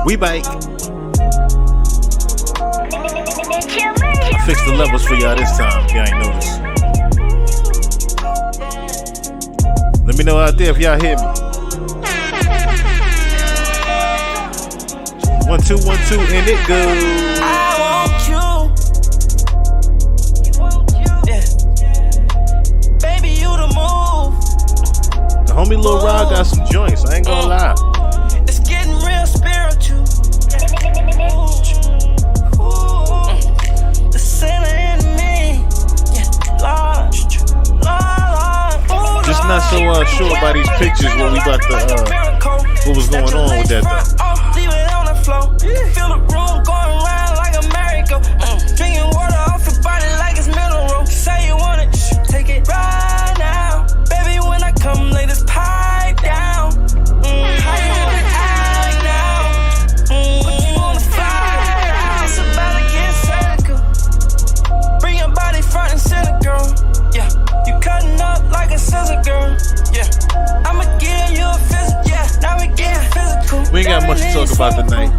We bike. I fixed the levels for y'all this time, if y'all ain't noticed. Let me know out there if y'all hear me. 1 2 1 2 and it goes. I want you. Yeah. Baby, you the move. The homie Lil Rod got some joints, I ain't gonna lie. It's getting real spiritual. The sinner in me. Yeah. Lord. Just not so sure about these pictures what we about to what was going on with that though. Leave it on the floor. Feel the room going around like a merry-go. Drinking water off your body like it's mineral. Say you want it, take it right now. Baby, when I come, lay this pipe down. How you wanna act now? What you wanna fly? It's about to get surgical. Bring your body front and center, girl. Yeah, you cutting up like a scissor, girl. Yeah, I'ma give you a physical. Yeah, now we getting physical. We ain't got much to talk about tonight.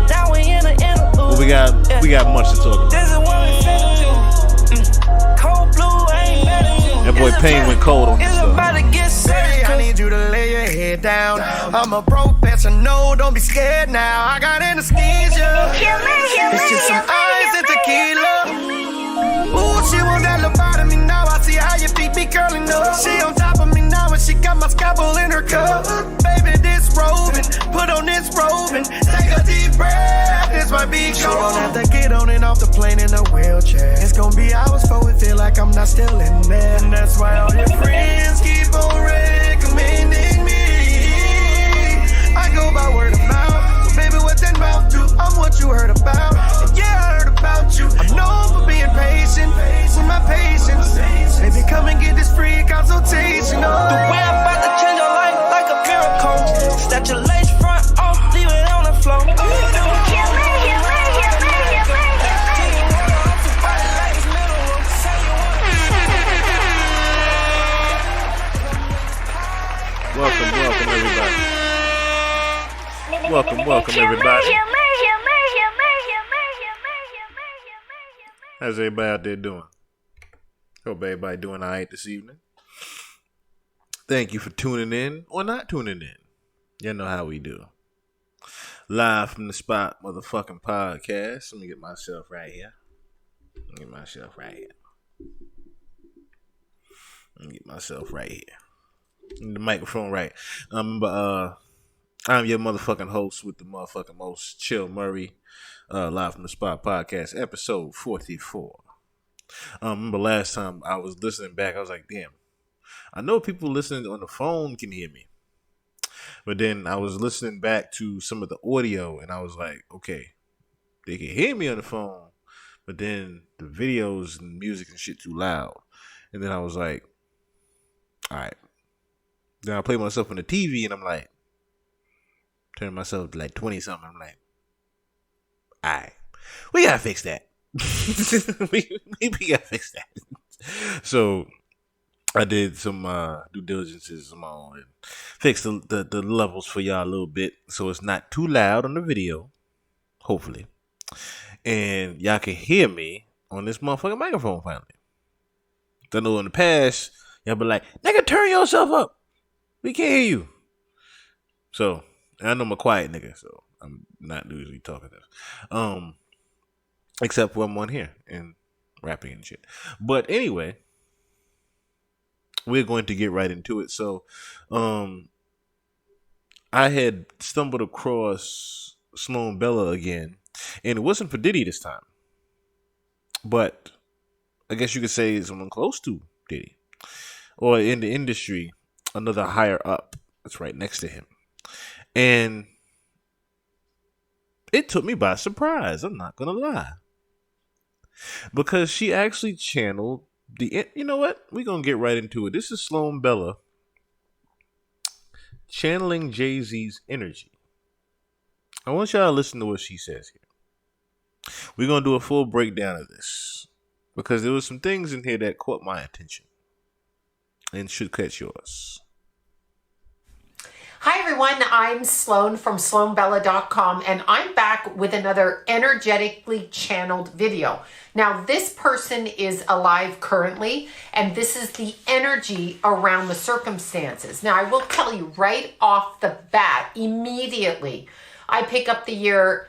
Now we in the But we got much to talk about. This is what we finna do. Cold blue ain't better. That boy Payne went cold on this It's stuff. about to get serious. I need you to lay your head down. I'm a professional, don't be scared now. I got anesthesia. It's just some ice and tequila. Ooh, she want that lobotomy now. I see how your feet be curling up. She on top of me now and she got my scalpel in her cup. Baby, this roving, put on this roving. Take a deep breath, this might be cold. She don't have to get on and off the plane in a wheelchair. It's gonna be hours before it feel like I'm not still in there. And that's why all your friends keep on recommending me. I go by word of mouth. So baby, what that mouth do? I'm what you heard about. And yeah, I heard about you. I'm known for being patient with my patience. Baby, come and get this free consultation. The way I'm about to change your life like a miracle. Snatch your lace front off, leave it on the floor. Welcome everybody. Welcome everybody. How's everybody out there doing? Hope everybody doing alright this evening. Thank you for tuning in or not tuning in. You know how we do. Live from the spot motherfucking podcast. Let me get myself right here. Get myself right here. The microphone right. I'm your motherfucking host with the motherfucking most, Chill Murray. Live from the spot podcast, episode 44. Remember last time I was listening back, I was like, damn, I know people listening on the phone can hear me. But then I was listening back to some of the audio and I was like, okay, they can hear me on the phone, but then the videos and music and shit too loud. And then I was like, all right. Then I played myself on the TV and I'm like, turning myself to like 20 something. I'm like, all right, we gotta fix that. we gotta fix that. So I did some due diligences on my own and fixed the levels for y'all a little bit so it's not too loud on the video, hopefully. And y'all can hear me on this motherfucking microphone finally. I know in the past, y'all be like, nigga, turn yourself up. We can't hear you. So, and I know I'm a quiet nigga, so I'm not usually talkative. Except when I'm on here and rapping and shit. But anyway, we're going to get right into it. So, I had stumbled across Sloan Bella again, and it wasn't for Diddy this time. But I guess you could say it's someone close to Diddy. Or in the industry, another higher up that's right next to him. And it took me by surprise. I'm not going to lie. Because she actually channeled you know what? We're going to get right into it. This is Sloan Bella channeling Jay-Z's energy. I want y'all to listen to what she says here. We're going to do a full breakdown of this. Because there was some things in here that caught my attention. And should catch yours. Hi everyone, I'm Sloan from SloanBella.com and I'm back with another energetically channeled video. Now this person is alive currently and this is the energy around the circumstances. Now I will tell you right off the bat, immediately, I pick up the year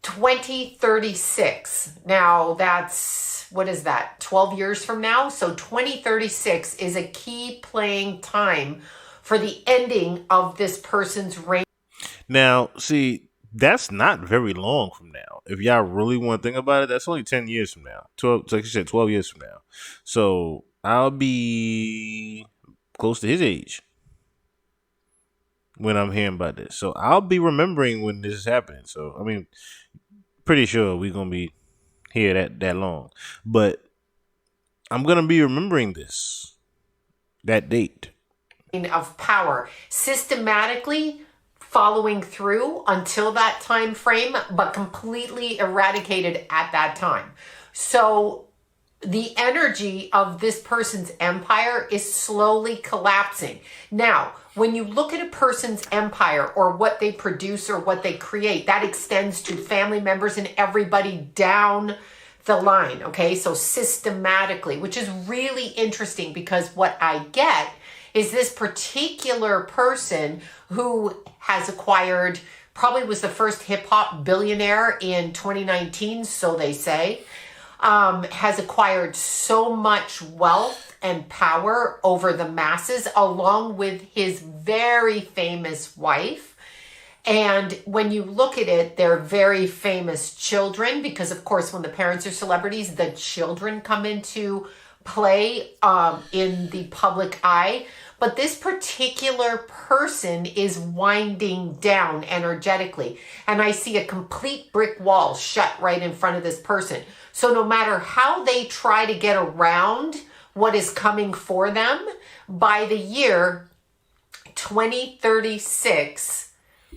2036. Now that's, what is that, 12 years from now? So 2036 is a key playing time for the ending of this person's reign. Now, see, that's not very long from now. If y'all really want to think about it, that's only 10 years from now. 12, like you said, 12 years from now. So I'll be close to his age when I'm hearing about this. So I'll be remembering when this is happening. So, I mean, pretty sure we're going to be here that long. But I'm going to be remembering that date. Of power, systematically following through until that time frame, but completely eradicated at that time. So the energy of this person's empire is slowly collapsing. Now, when you look at a person's empire or what they produce or what they create, that extends to family members and everybody down the line, okay? So systematically, which is really interesting because what I get is this particular person who has acquired, probably was the first hip hop billionaire in 2019, so they say, has acquired so much wealth and power over the masses, along with his very famous wife. And when you look at it, they're very famous children, because of course, when the parents are celebrities, the children come into play in the public eye. But this particular person is winding down energetically. And I see a complete brick wall shut right in front of this person. So no matter how they try to get around what is coming for them, by the year 2036,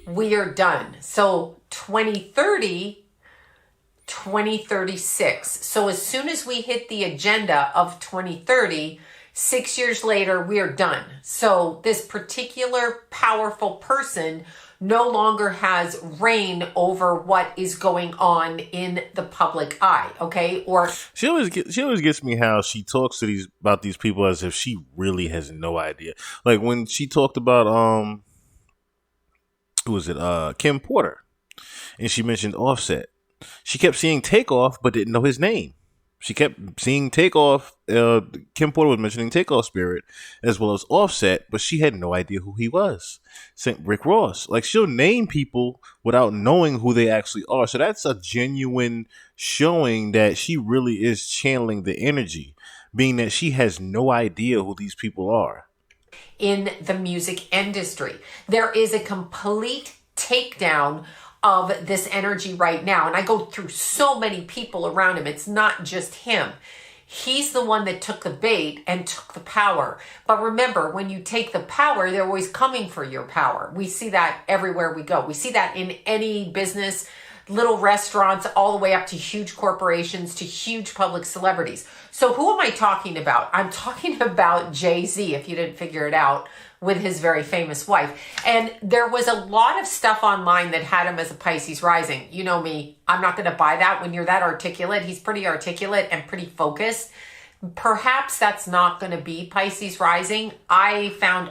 we are done. So 2036. So as soon as we hit the agenda of 2030, 6 years later, we are done. So this particular powerful person no longer has reign over what is going on in the public eye, okay? Or she always gets me how she talks to about these people as if she really has no idea. Like when she talked about who was it? Kim Porter, and she mentioned Offset. She kept seeing Takeoff, but didn't know his name. She kept seeing Takeoff. Kim Porter was mentioning Takeoff Spirit as well as Offset, but she had no idea who he was. St. Rick Ross. Like, she'll name people without knowing who they actually are. So that's a genuine showing that she really is channeling the energy, being that she has no idea who these people are. In the music industry, there is a complete takedown of this energy right now. And I go through so many people around him. It's not just him. He's the one that took the bait and took the power. But remember, when you take the power, they're always coming for your power. We see that everywhere we go. We see that in any business, little restaurants, all the way up to huge corporations, to huge public celebrities. So who am I talking about? I'm talking about Jay-Z, if you didn't figure it out, with his very famous wife. And there was a lot of stuff online that had him as a Pisces rising. You know me, I'm not going to buy that. When you're that articulate, he's pretty articulate and pretty focused. Perhaps that's not going to be Pisces rising. I found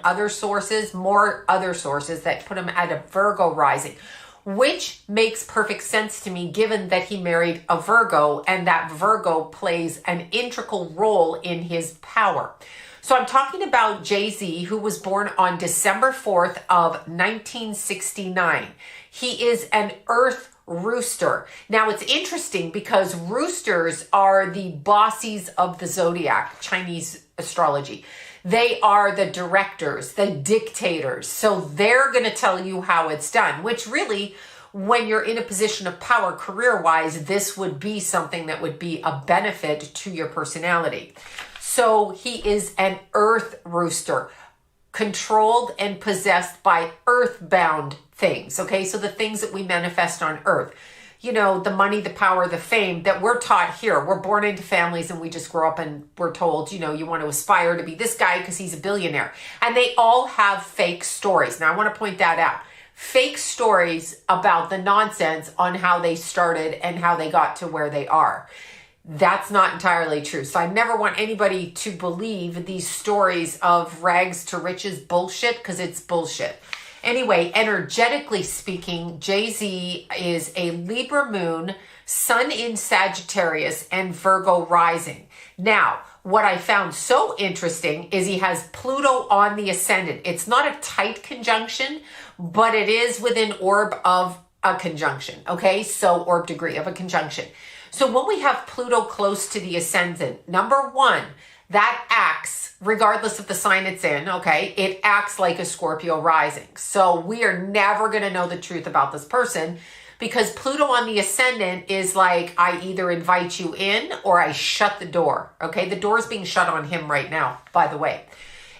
more other sources that put him at a Virgo rising, which makes perfect sense to me given that he married a Virgo and that Virgo plays an integral role in his power. So I'm talking about Jay-Z, who was born on December 4th of 1969. He is an Earth rooster. Now it's interesting because roosters are the bossies of the zodiac, Chinese astrology. They are the directors, the dictators. So they're going to tell you how it's done, which really, when you're in a position of power career-wise, this would be something that would be a benefit to your personality. So he is an Earth rooster, controlled and possessed by earthbound things, okay? So the things that we manifest on Earth. the money, the power, the fame that we're taught here. We're born into families and we just grow up and we're told, you want to aspire to be this guy because he's a billionaire. And they all have fake stories. Now, I want to point that out. Fake stories about the nonsense on how they started and how they got to where they are. That's not entirely true. So I never want anybody to believe these stories of rags to riches bullshit, because it's bullshit. Anyway, energetically speaking, Jay-Z is a Libra moon, sun in Sagittarius, and Virgo rising. Now, what I found so interesting is he has Pluto on the ascendant. It's not a tight conjunction, but it is within orb of a conjunction. Okay, so orb degree of a conjunction. So when we have Pluto close to the ascendant, number one, that acts, regardless of the sign it's in, okay, it acts like a Scorpio rising. So we are never going to know the truth about this person, because Pluto on the ascendant is like, I either invite you in or I shut the door. Okay, the door is being shut on him right now, by the way.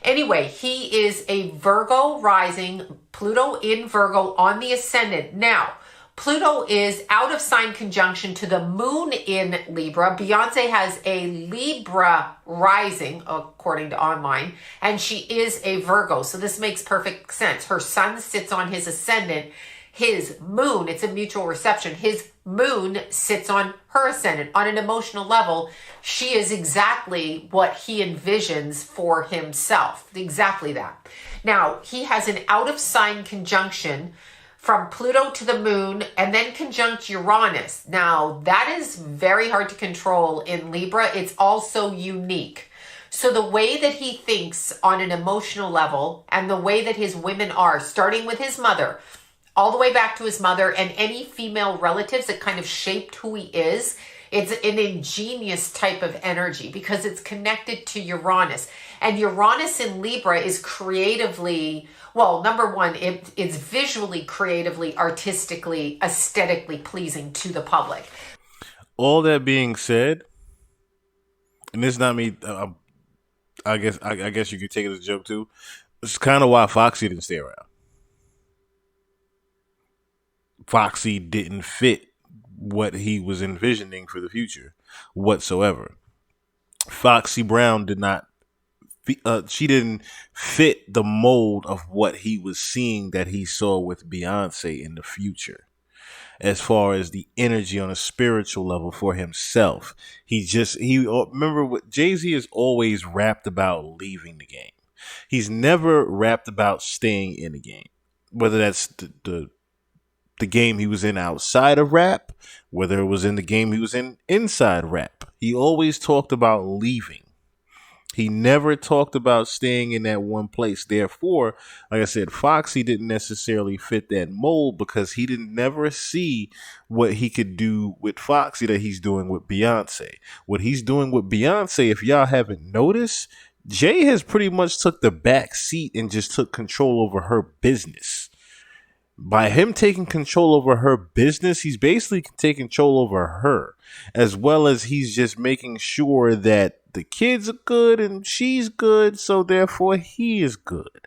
Anyway, he is a Virgo rising, Pluto in Virgo on the ascendant. Now, Pluto is out of sign conjunction to the moon in Libra. Beyonce has a Libra rising, according to online, and she is a Virgo. So this makes perfect sense. Her sun sits on his ascendant. His moon, it's a mutual reception. His moon sits on her ascendant. On an emotional level, she is exactly what he envisions for himself. Exactly that. Now, he has an out of sign conjunction from Pluto to the moon, and then conjunct Uranus. Now, that is very hard to control in Libra. It's also unique. So the way that he thinks on an emotional level, and the way that his women are, starting with his mother, all the way back to his mother and any female relatives that kind of shaped who he is, it's an ingenious type of energy because it's connected to Uranus. And Uranus in Libra is creatively, well, number one, it's visually, creatively, artistically, aesthetically pleasing to the public. All that being said, and this is not me, I guess you could take it as a joke too. It's kind of why Foxy didn't stay around. Foxy didn't fit what he was envisioning for the future whatsoever. Foxy Brown did not, she didn't fit the mold of what he was seeing that he saw with Beyonce in the future. As far as the energy on a spiritual level for himself, remember what Jay-Z is always rapped about leaving the game. He's never rapped about staying in the game, whether that's the game he was in outside of rap, whether it was in the game he was in inside rap. He always talked about leaving. He never talked about staying in that one place. Therefore, like I said, Foxy didn't necessarily fit that mold because he didn't never see what he could do with Foxy that he's doing with Beyonce. What he's doing with Beyonce, if y'all haven't noticed, Jay has pretty much took the back seat and just took control over her business. By him taking control over her business, he's basically taking control over her, as well as he's just making sure that the kids are good and she's good, so therefore he is good.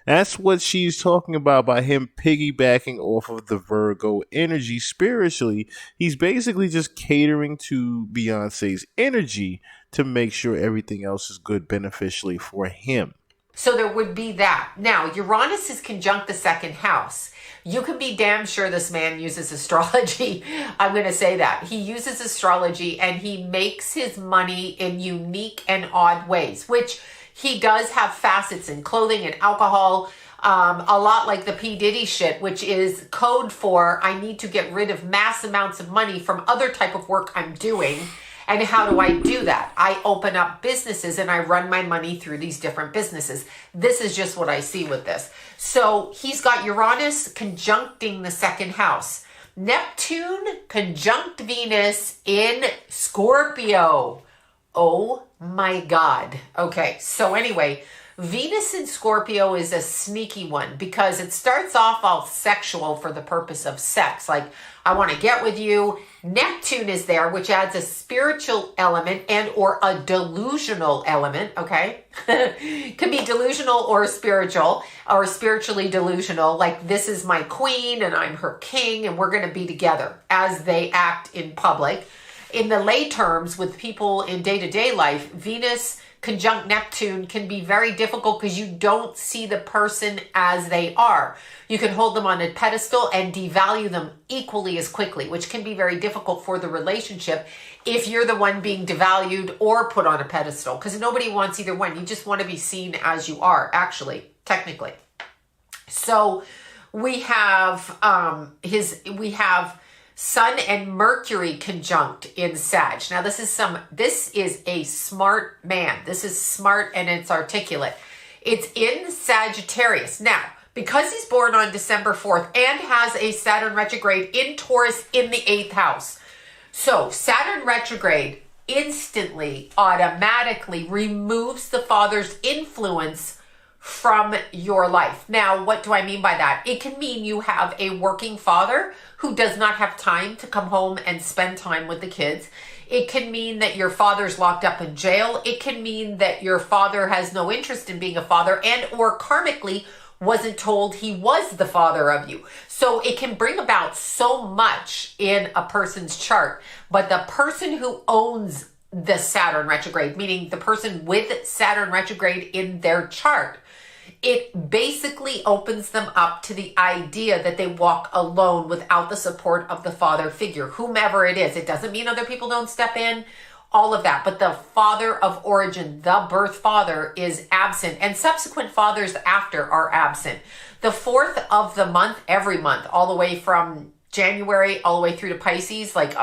That's what she's talking about by him piggybacking off of the Virgo energy spiritually. He's basically just catering to Beyonce's energy to make sure everything else is good beneficially for him. So there would be that. Now, Uranus is conjunct the second house. You can be damn sure this man uses astrology. I'm going to say that. He uses astrology and he makes his money in unique and odd ways, which he does have facets in clothing and alcohol, a lot like the P. Diddy shit, which is code for I need to get rid of mass amounts of money from other type of work I'm doing. And how do I do that? I open up businesses and I run my money through these different businesses. This is just what I see with this. So he's got Uranus conjuncting the second house. Neptune conjunct Venus in Scorpio. Oh my God. Okay, so anyway, Venus in Scorpio is a sneaky one because it starts off all sexual for the purpose of sex. Like, I want to get with you. Neptune is there, which adds a spiritual element and or a delusional element, okay? Could be delusional or spiritual, or spiritually delusional. Like, this is my queen and I'm her king and we're going to be together as they act in public. In the lay terms, with people in day-to-day life, Venus conjunct Neptune can be very difficult because you don't see the person as they are. You can hold them on a pedestal and devalue them equally as quickly, which can be very difficult for the relationship if you're the one being devalued or put on a pedestal, because nobody wants either one. You just want to be seen as you are, actually, technically. So we have Sun and Mercury conjunct in Sag. Now this is a smart man. This is smart and it's articulate. It's in Sagittarius. Now, because he's born on December 4th and has a Saturn retrograde in Taurus in the 8th house. So Saturn retrograde instantly, automatically removes the father's influence from your life. Now, what do I mean by that? It can mean you have a working father who does not have time to come home and spend time with the kids. It can mean that your father's locked up in jail. It can mean that your father has no interest in being a father and or karmically wasn't told he was the father of you. So it can bring about so much in a person's chart. But the person who owns the Saturn retrograde, meaning the person with Saturn retrograde in their chart, it basically opens them up to the idea that they walk alone without the support of the father figure, whomever it is. It doesn't mean other people don't step in, all of that. But the father of origin, the birth father, is absent, and subsequent fathers after are absent. The 4th of the month, every month, all the way from January all the way through to Pisces, like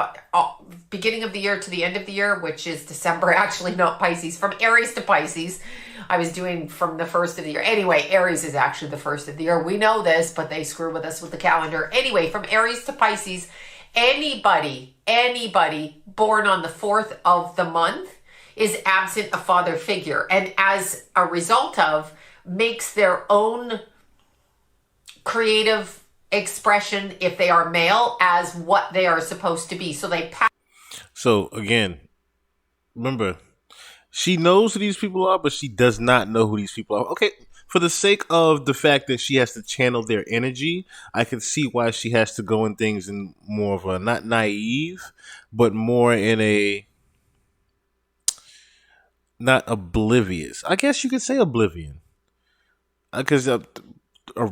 beginning of the year to the end of the year, which is December, actually, not Pisces, from Aries to Pisces. I was doing from the 1st of the year. Anyway, Aries is actually the 1st of the year. We know this, but they screw with us with the calendar. Anyway, from Aries to Pisces, anybody born on the 4th of the month is absent a father figure. And as a result of, makes their own creative expression, if they are male, as what they are supposed to be. So they pass. So again, remember, she knows who these people are, but she does not know who these people are. Okay, for the sake of the fact that she has to channel their energy, I can see why she has to go in things in more of a, not naive, but more in a, not oblivious. I guess you could say oblivion. Because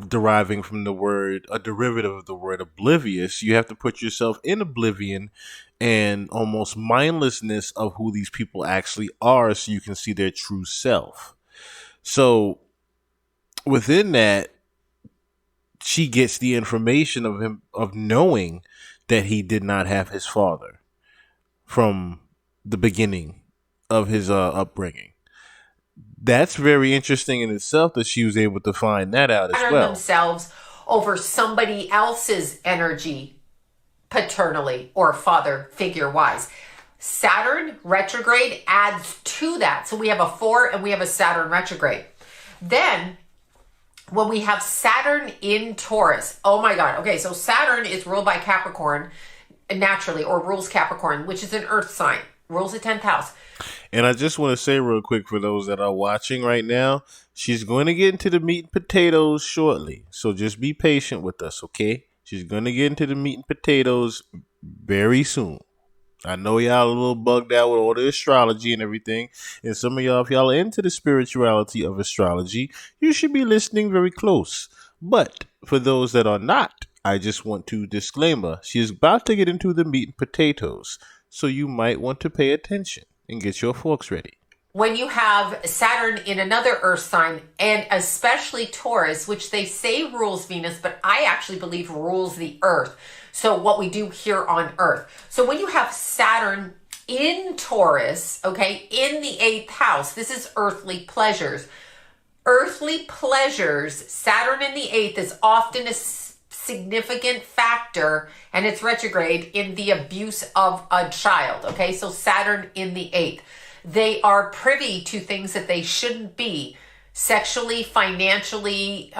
deriving from the word, a derivative of the word oblivious, you have to put yourself in oblivion and almost mindlessness of who these people actually are so you can see their true self. So within that, she gets the information of him, of knowing that he did not have his father from the beginning of his upbringing. That's very interesting in itself that she was able to find that out as well. Themselves over somebody else's energy, paternally or father figure wise. Saturn retrograde adds to that. So we have a 4 and we have a Saturn retrograde. Then when we have Saturn in Taurus, oh my God. Okay, so Saturn is ruled by Capricorn naturally, or rules Capricorn, which is an earth sign, rules the 10th house. And I just want to say real quick for those that are watching right now, she's going to get into the meat and potatoes shortly. So just be patient with us, okay? She's going to get into the meat and potatoes very soon. I know y'all a little bugged out with all the astrology and everything. And some of y'all, if y'all are into the spirituality of astrology, you should be listening very close. But for those that are not, I just want to disclaimer, she is about to get into the meat and potatoes. So you might want to pay attention and get your forks ready. When you have Saturn in another earth sign, and especially Taurus, which they say rules Venus, but I actually believe rules the earth. So what we do here on earth. So when you have Saturn in Taurus, okay, in the 8th house, this is earthly pleasures. Earthly pleasures, Saturn in the 8th is often a significant factor, and it's retrograde, in the abuse of a child. Okay, so Saturn in the 8th. They are privy to things that they shouldn't be. sexually, financially,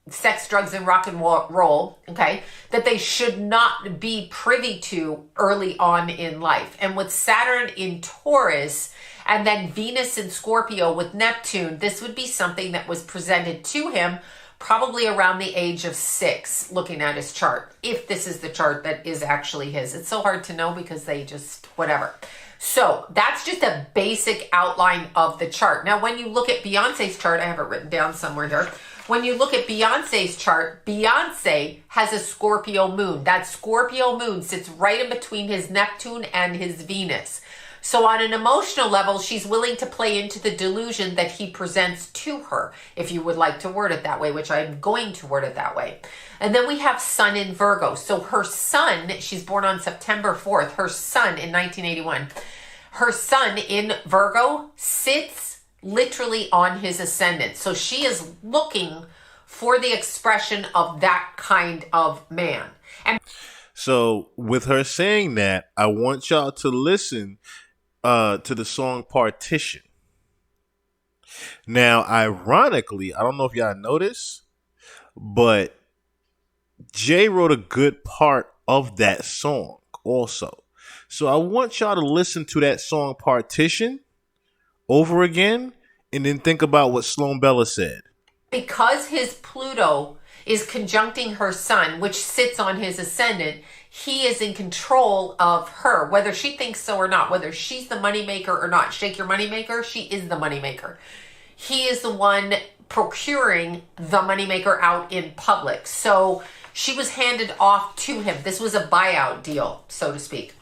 sex, drugs, and rock and roll, okay, that they should not be privy to early on in life. And with Saturn in Taurus and then Venus in Scorpio with Neptune, this would be something that was presented to him probably around the age of 6, looking at his chart, if this is the chart that is actually his. It's so hard to know because they just, whatever. So that's just a basic outline of the chart. Now, when you look at Beyonce's chart, I have it written down somewhere here. When you look at Beyonce's chart, Beyonce has a Scorpio moon. That Scorpio moon sits right in between his Neptune and his Venus. So on an emotional level, she's willing to play into the delusion that he presents to her, if you would like to word it that way, which I'm going to word it that way. And then we have Sun in Virgo. So her sun, she's born on September 4th, her sun in 1981, her sun in Virgo sits literally on his ascendant. So she is looking for the expression of that kind of man. And so with her saying that, I want y'all to listen to the song Partition. Now, ironically, I don't know if y'all noticed, but Jay wrote a good part of that song also. So I want y'all to listen to that song Partition over again and then think about what Sloan Bella said. Because his Pluto is conjuncting her sun, which sits on his ascendant, he is in control of her, whether she thinks so or not, whether she's the moneymaker or not. Shake your moneymaker, she is the moneymaker. He is the one procuring the moneymaker out in public. So she was handed off to him. This was a buyout deal, so to speak.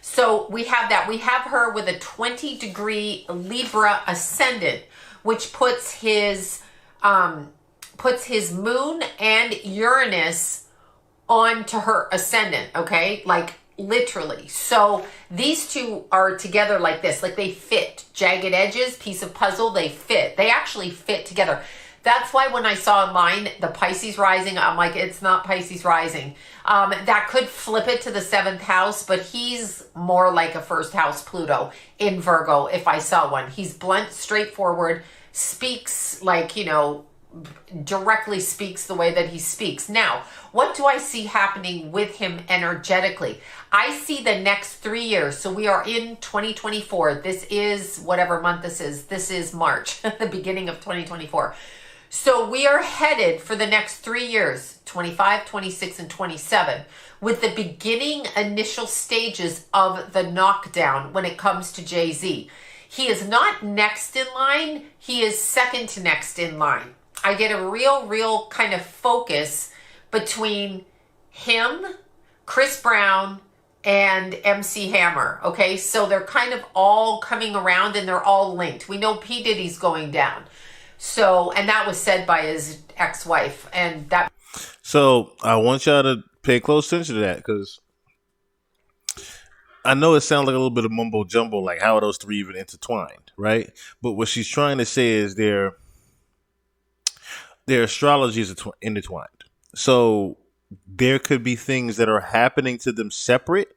So we have that. We have her with a 20-degree Libra ascendant, which puts his moon and Uranus onto her ascendant, okay? Like literally. So these two are together like this, like they fit. Jagged edges, piece of puzzle, they fit. They actually fit together. That's why when I saw online the Pisces rising, I'm like, it's not Pisces rising. That could flip it to the 7th house, but he's more like a first house Pluto in Virgo if I saw one. He's blunt, straightforward, speaks like, directly speaks the way that he speaks. Now, what do I see happening with him energetically? I see the next 3 years. So we are in 2024. This is whatever month this is. This is March, the beginning of 2024. So we are headed for the next 3 years, 25, 26, and 27, with the beginning initial stages of the knockdown when it comes to Jay-Z. He is not next in line. He is second to next in line. I get a real kind of focus between him, Chris Brown, and MC Hammer. Okay, so they're kind of all coming around and they're all linked. We know P. Diddy's going down. So, and that was said by his ex-wife. And that. So I want y'all to pay close attention to that because I know it sounds like a little bit of mumbo jumbo, like how are those three even intertwined, right? But what she's trying to say is their astrology is intertwined. So there could be things that are happening to them separate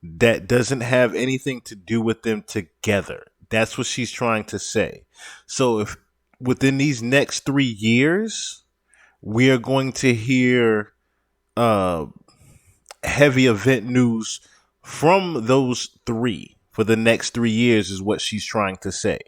that doesn't have anything to do with them together. That's what she's trying to say. So if within these next 3 years, we are going to hear heavy event news from those three for the next 3 years is what she's trying to say.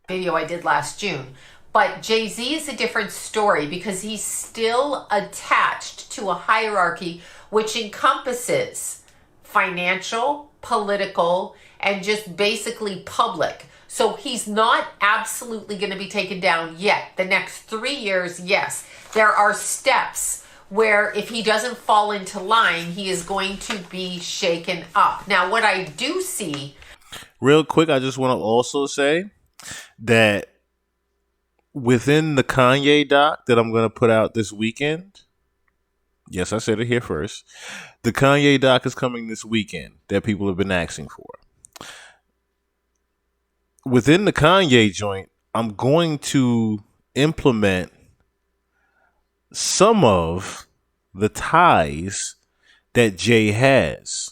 Video I did last June. But Jay-Z is a different story because he's still attached to a hierarchy which encompasses financial, political, and just basically public. So he's not absolutely going to be taken down yet. The next 3 years, yes. There are steps where if he doesn't fall into line, he is going to be shaken up. Now, what I do see... Real quick, I just want to also say that within the Kanye doc that I'm going to put out this weekend, yes, I said it here first, the Kanye doc is coming this weekend that people have been asking for. Within the Kanye joint, I'm going to implement some of the ties that Jay has.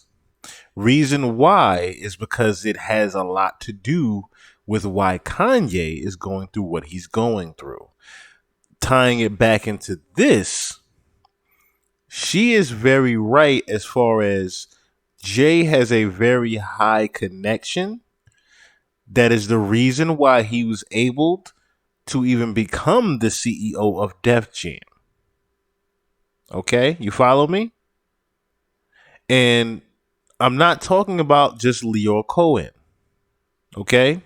Reason why is because it has a lot to do with why Kanye is going through what he's going through. Tying it back into this, she is very right as far as Jay has a very high connection. That is the reason why he was able to even become the CEO of Def Jam. Okay, you follow me? And I'm not talking about just Leo Cohen. Okay?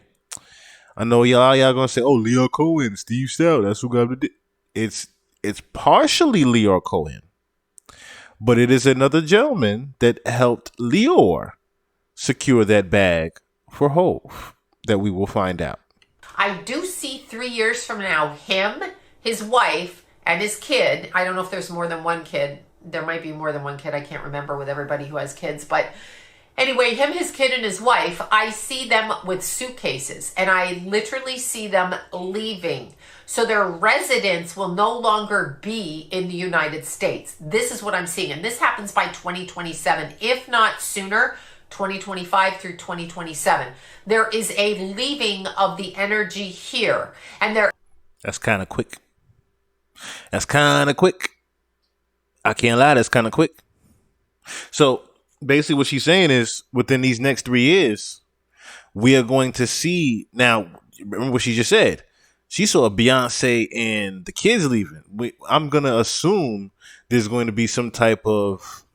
I know y'all gonna say, "Oh, Leo Cohen, Steve Stout, that's who got it." It's partially Leo Cohen, but it is another gentleman that helped Leor secure that bag for Hove that we will find out. I do see 3 years from now, him, his wife, and his kid. I don't know if there's more than one kid. There might be more than one kid. I can't remember with everybody who has kids. But anyway, him, his kid, and his wife, I see them with suitcases. And I literally see them leaving. So their residence will no longer be in the United States. This is what I'm seeing. And this happens by 2027, if not sooner. 2025 through 2027. There is a leaving of the energy here. And That's kind of quick. That's kind of quick. I can't lie, that's kind of quick. So basically what she's saying is within these next 3 years, we are going to see. Now, remember what she just said. She saw Beyonce and the kids leaving. I'm going to assume there's going to be some type of,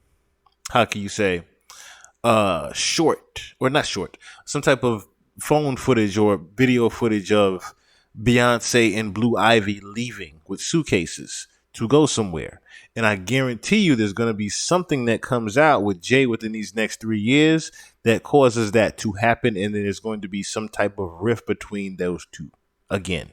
how can you say, some type of phone footage or video footage of Beyonce and Blue Ivy leaving with suitcases to go somewhere. And I guarantee you there's going to be something that comes out with Jay within these next 3 years that causes that to happen. And then there's going to be some type of rift between those two again.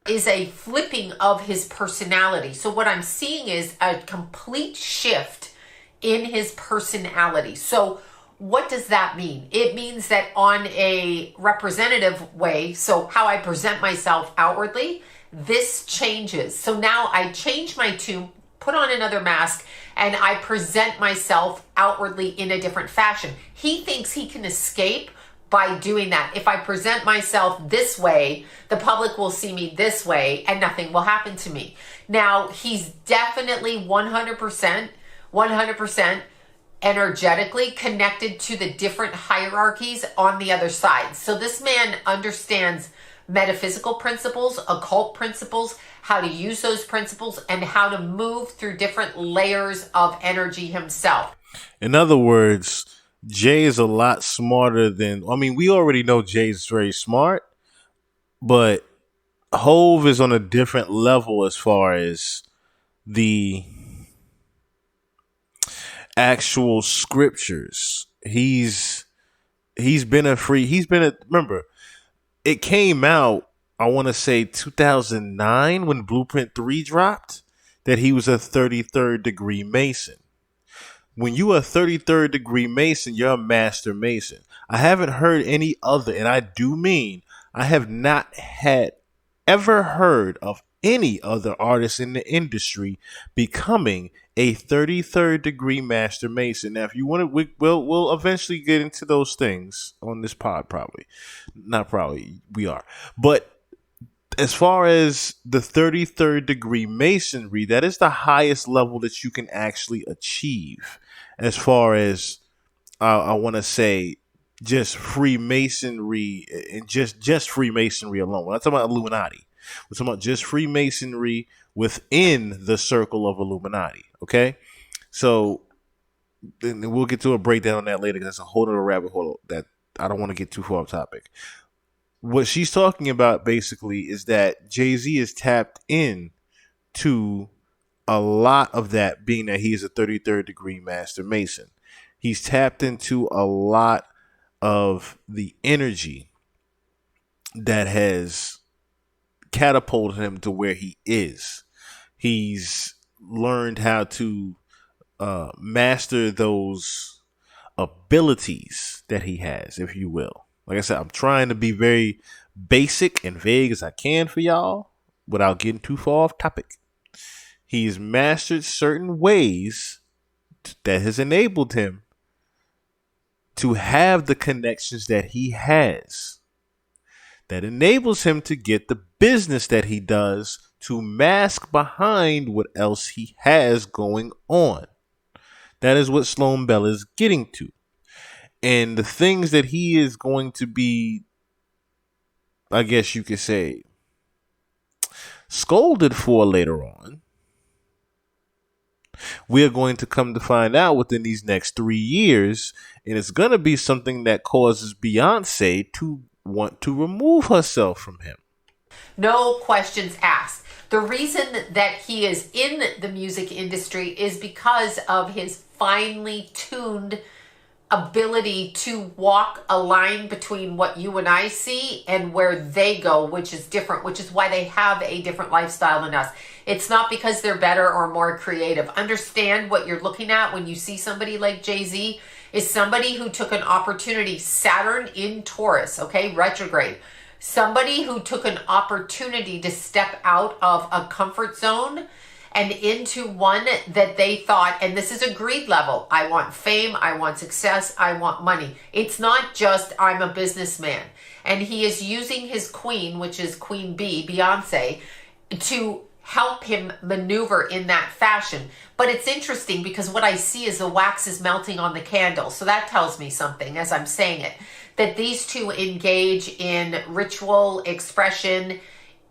Is a flipping of his personality. So what I'm seeing is a complete shift in his personality. So what does that mean? It means that on a representative way, so how I present myself outwardly, this changes. So now I change my tune, put on another mask, and I present myself outwardly in a different fashion. He thinks he can escape by doing that. If I present myself this way, the public will see me this way and nothing will happen to me. Now, he's definitely 100% energetically connected to the different hierarchies on the other side. So this man understands metaphysical principles, occult principles, how to use those principles, and how to move through different layers of energy himself. In other words, Jay is a lot smarter than, I mean, we already know Jay's very smart, but Hove is on a different level as far as the actual scriptures. Remember, it came out, I want to say 2009 when Blueprint 3 dropped, that he was a 33rd degree Mason. When you are 33rd degree Mason, you're a master Mason. I haven't heard any other, and I do mean I have not ever heard of any other artist in the industry becoming a 33rd degree master Mason. Now, if you want to, we'll eventually get into those things on this pod, probably. Not probably, we are. But as far as the 33rd degree Masonry, that is the highest level that you can actually achieve. As far as, I want to say, just Freemasonry and just Freemasonry alone. We're not talking about Illuminati. We're talking about just Freemasonry within the circle of Illuminati. Okay, so then we'll get to a breakdown on that later because that's a whole other rabbit hole that I don't want to get too far off topic. What she's talking about basically is that Jay-Z is tapped in to a lot of that, being that he is a 33rd degree master Mason. He's tapped into a lot of the energy that has catapulted him to where he is. He's learned how to master those abilities that he has, if you will. Like I said, I'm trying to be very basic and vague as I can for y'all without getting too far off topic. He's mastered certain ways that has enabled him to have the connections that he has, that enables him to get the business that he does to mask behind what else he has going on. That is what Sloan Bella is getting to. And the things that he is going to be, I guess you could say, scolded for later on, we are going to come to find out within these next 3 years. And it's going to be something that causes Beyonce to want to remove herself from him. No questions asked. The reason that he is in the music industry is because of his finely tuned ability to walk a line between what you and I see and where they go, which is different, which is why they have a different lifestyle than us. It's not because they're better or more creative. Understand what you're looking at when you see somebody like Jay-Z is somebody who took an opportunity, Saturn in Taurus, okay, retrograde. Somebody who took an opportunity to step out of a comfort zone and into one that they thought, and this is a greed level. I want fame, I want success, I want money. It's not just I'm a businessman. And he is using his queen, which is Queen B, Beyonce, to help him maneuver in that fashion. But it's interesting because what I see is the wax is melting on the candle. So that tells me something as I'm saying it, that these two engage in ritual expression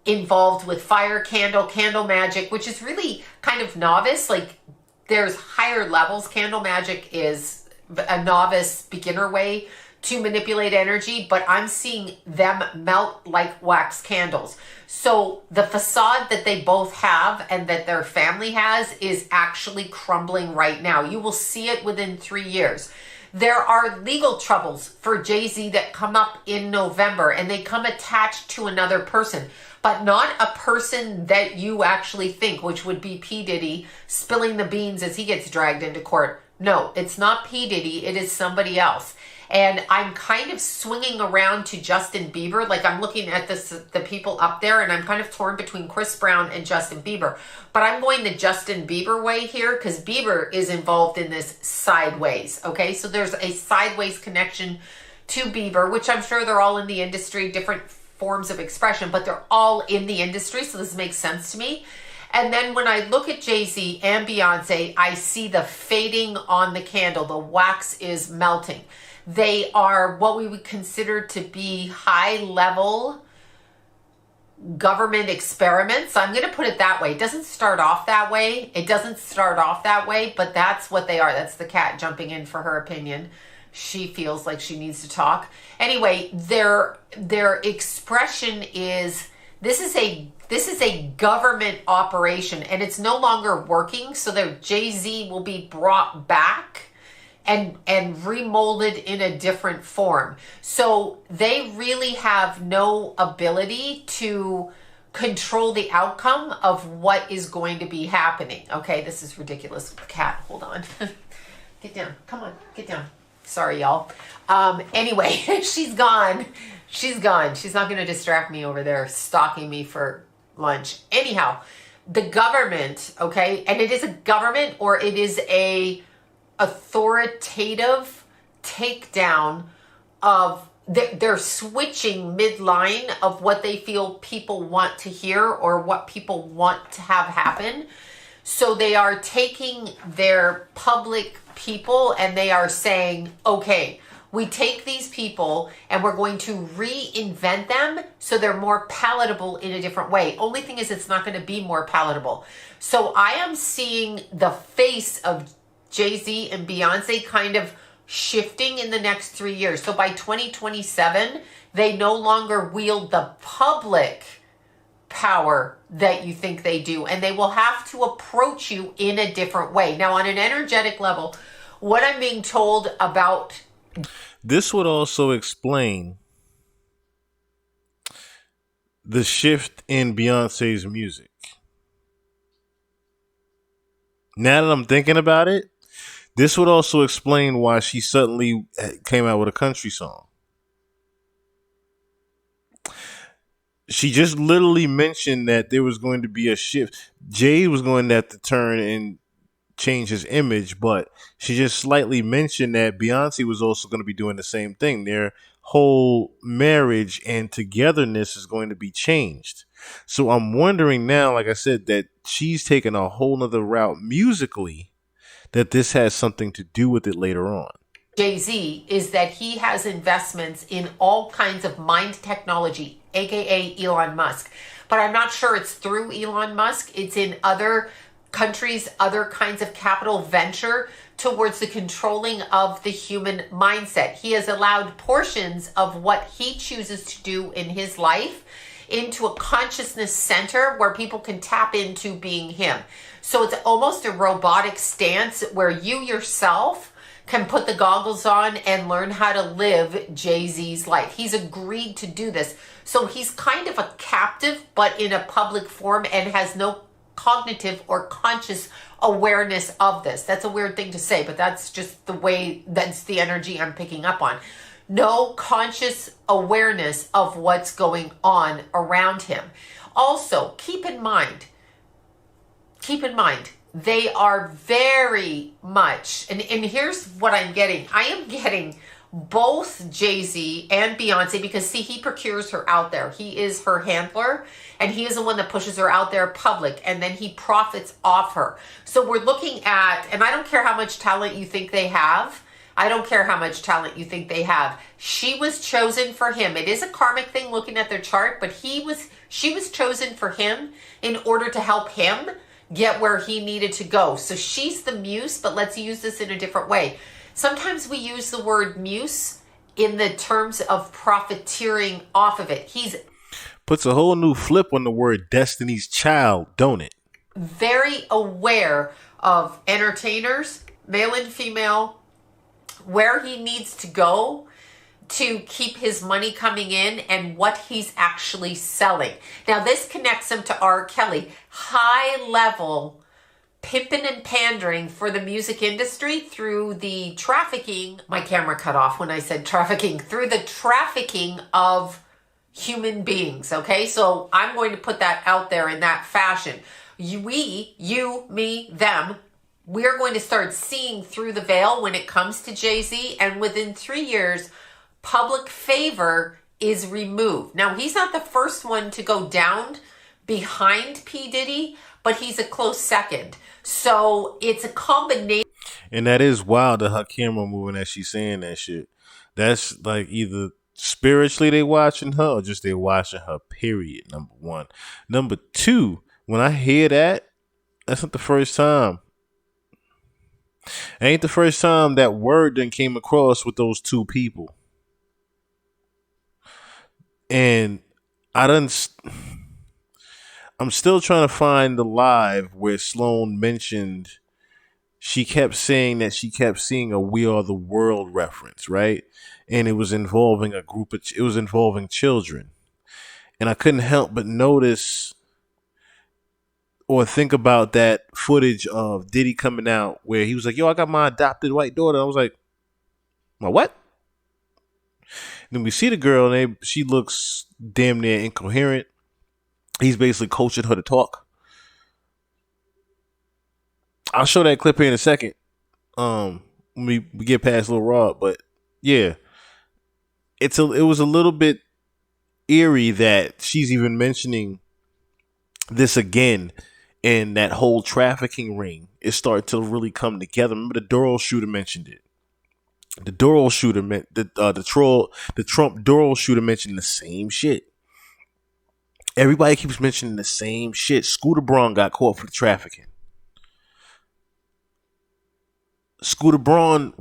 involved with fire, candle magic, which is really kind of novice. Like there's higher levels. Candle magic is a novice beginner way to manipulate energy, but I'm seeing them melt like wax candles. So the facade that they both have and that their family has is actually crumbling right now. You will see it within 3 years. There are legal troubles for Jay-Z that come up in November, and they come attached to another person, but not a person that you actually think, which would be P. Diddy spilling the beans as he gets dragged into court. No, it's not P. Diddy. It is somebody else. And I'm kind of swinging around to Justin Bieber. Like I'm looking at the people up there, and I'm kind of torn between Chris Brown and Justin Bieber. But I'm going the Justin Bieber way here because Bieber is involved in this sideways. Okay, so there's a sideways connection to Bieber, which I'm sure they're all in the industry, different forms of expression, but they're all in the industry. So this makes sense to me. And then when I look at Jay-Z and Beyonce, I see the fading on the candle. The wax is melting. They are what we would consider to be high-level government experiments. I'm going to put it that way. It doesn't start off that way. But that's what they are. That's the cat jumping in for her opinion. She feels like she needs to talk. Anyway, their expression is this is a government operation, and it's no longer working. So their Jay-Z will be brought back and remolded in a different form. So they really have no ability to control the outcome of what is going to be happening. Okay, this is ridiculous. Cat, hold on. Get down. Come on, get down. Sorry, y'all. Anyway, she's gone. She's gone. She's not going to distract me over there stalking me for lunch. Anyhow, the government, okay, and it is a government or it is a authoritative takedown of they're switching midline of what they feel people want to hear or what people want to have happen. So they are taking their public people and they are saying, okay, we take these people and we're going to reinvent them so they're more palatable in a different way. Only thing is it's not going to be more palatable. So I am seeing the face of Jay-Z and Beyonce kind of shifting in the next 3 years. So by 2027, they no longer wield the public power that you think they do, and they will have to approach you in a different way. Now, on an energetic level, what I'm being told about this would also explain the shift in Beyonce's music. Now that I'm thinking about it, this would also explain why she suddenly came out with a country song. She just literally mentioned that there was going to be a shift. Jay was going to have to turn and change his image, but she just slightly mentioned that Beyonce was also going to be doing the same thing. They're whole marriage and togetherness is going to be changed. So I'm wondering now, like I said, that she's taking a whole nother route musically, that this has something to do with it later on. Jay-Z is that he has investments in all kinds of mind technology, aka Elon Musk. But I'm not sure it's through Elon Musk. It's in other countries, other kinds of capital venture towards the controlling of the human mindset. He has allowed portions of what he chooses to do in his life into a consciousness center where people can tap into being him. So it's almost a robotic stance where you yourself can put the goggles on and learn how to live Jay-Z's life. He's agreed to do this. So he's kind of a captive, but in a public form, and has no cognitive or conscious awareness of this. That's a weird thing to say, but that's just the way, that's the energy I'm picking up on. No conscious awareness of what's going on around him. Also, keep in mind, they are very much, and here's what I'm getting. I am getting both Jay-Z and Beyonce, because see, he procures her out there. He is her handler, and he is the one that pushes her out there public, and then he profits off her. So we're looking at, and I don't care how much talent you think they have. She was chosen for him. It is a karmic thing looking at their chart, but she was chosen for him in order to help him get where he needed to go. So she's the muse, but let's use this in a different way. Sometimes we use the word muse in the terms of profiteering off of it. He's puts a whole new flip on the word Destiny's Child, don't it? Very aware of entertainers, male and female, where he needs to go to keep his money coming in and what he's actually selling. Now, this connects him to R. Kelly. High level pimping and pandering for the music industry through the trafficking. My camera cut off when I said trafficking. Through the trafficking of human beings. Okay, so I'm going to put that out there in that fashion. You, me, them. We're going to start seeing through the veil when it comes to Jay-Z, and within 3 years, public favor is removed. Now, he's not the first one to go down behind P. Diddy, but he's a close second. So it's a combination. And that is wild, that her camera moving as she's saying that shit. That's like either spiritually they watching her or just they watching her, period, number one. Number two, when I hear that, that's not the first time. It ain't the first time that word then came across with those two people. And I'm still trying to find the live where Sloan mentioned she kept saying that she kept seeing a We Are the World reference, right? And it was involving involving children. And I couldn't help but notice or think about that footage of Diddy coming out where he was like, yo, I got my adopted white daughter. I was like, my what? Then we see the girl and she looks damn near incoherent. He's basically coaching her to talk. I'll show that clip here in a second. When we get past Lil Rod, but yeah, it was a little bit eerie that she's even mentioning this again, and that whole trafficking ring is starting to really come together. Remember, the Doral shooter mentioned it. The Doral shooter meant the Trump Doral shooter mentioned the same shit. Everybody keeps mentioning the same shit. Scooter Braun got caught for the trafficking. Scooter Braun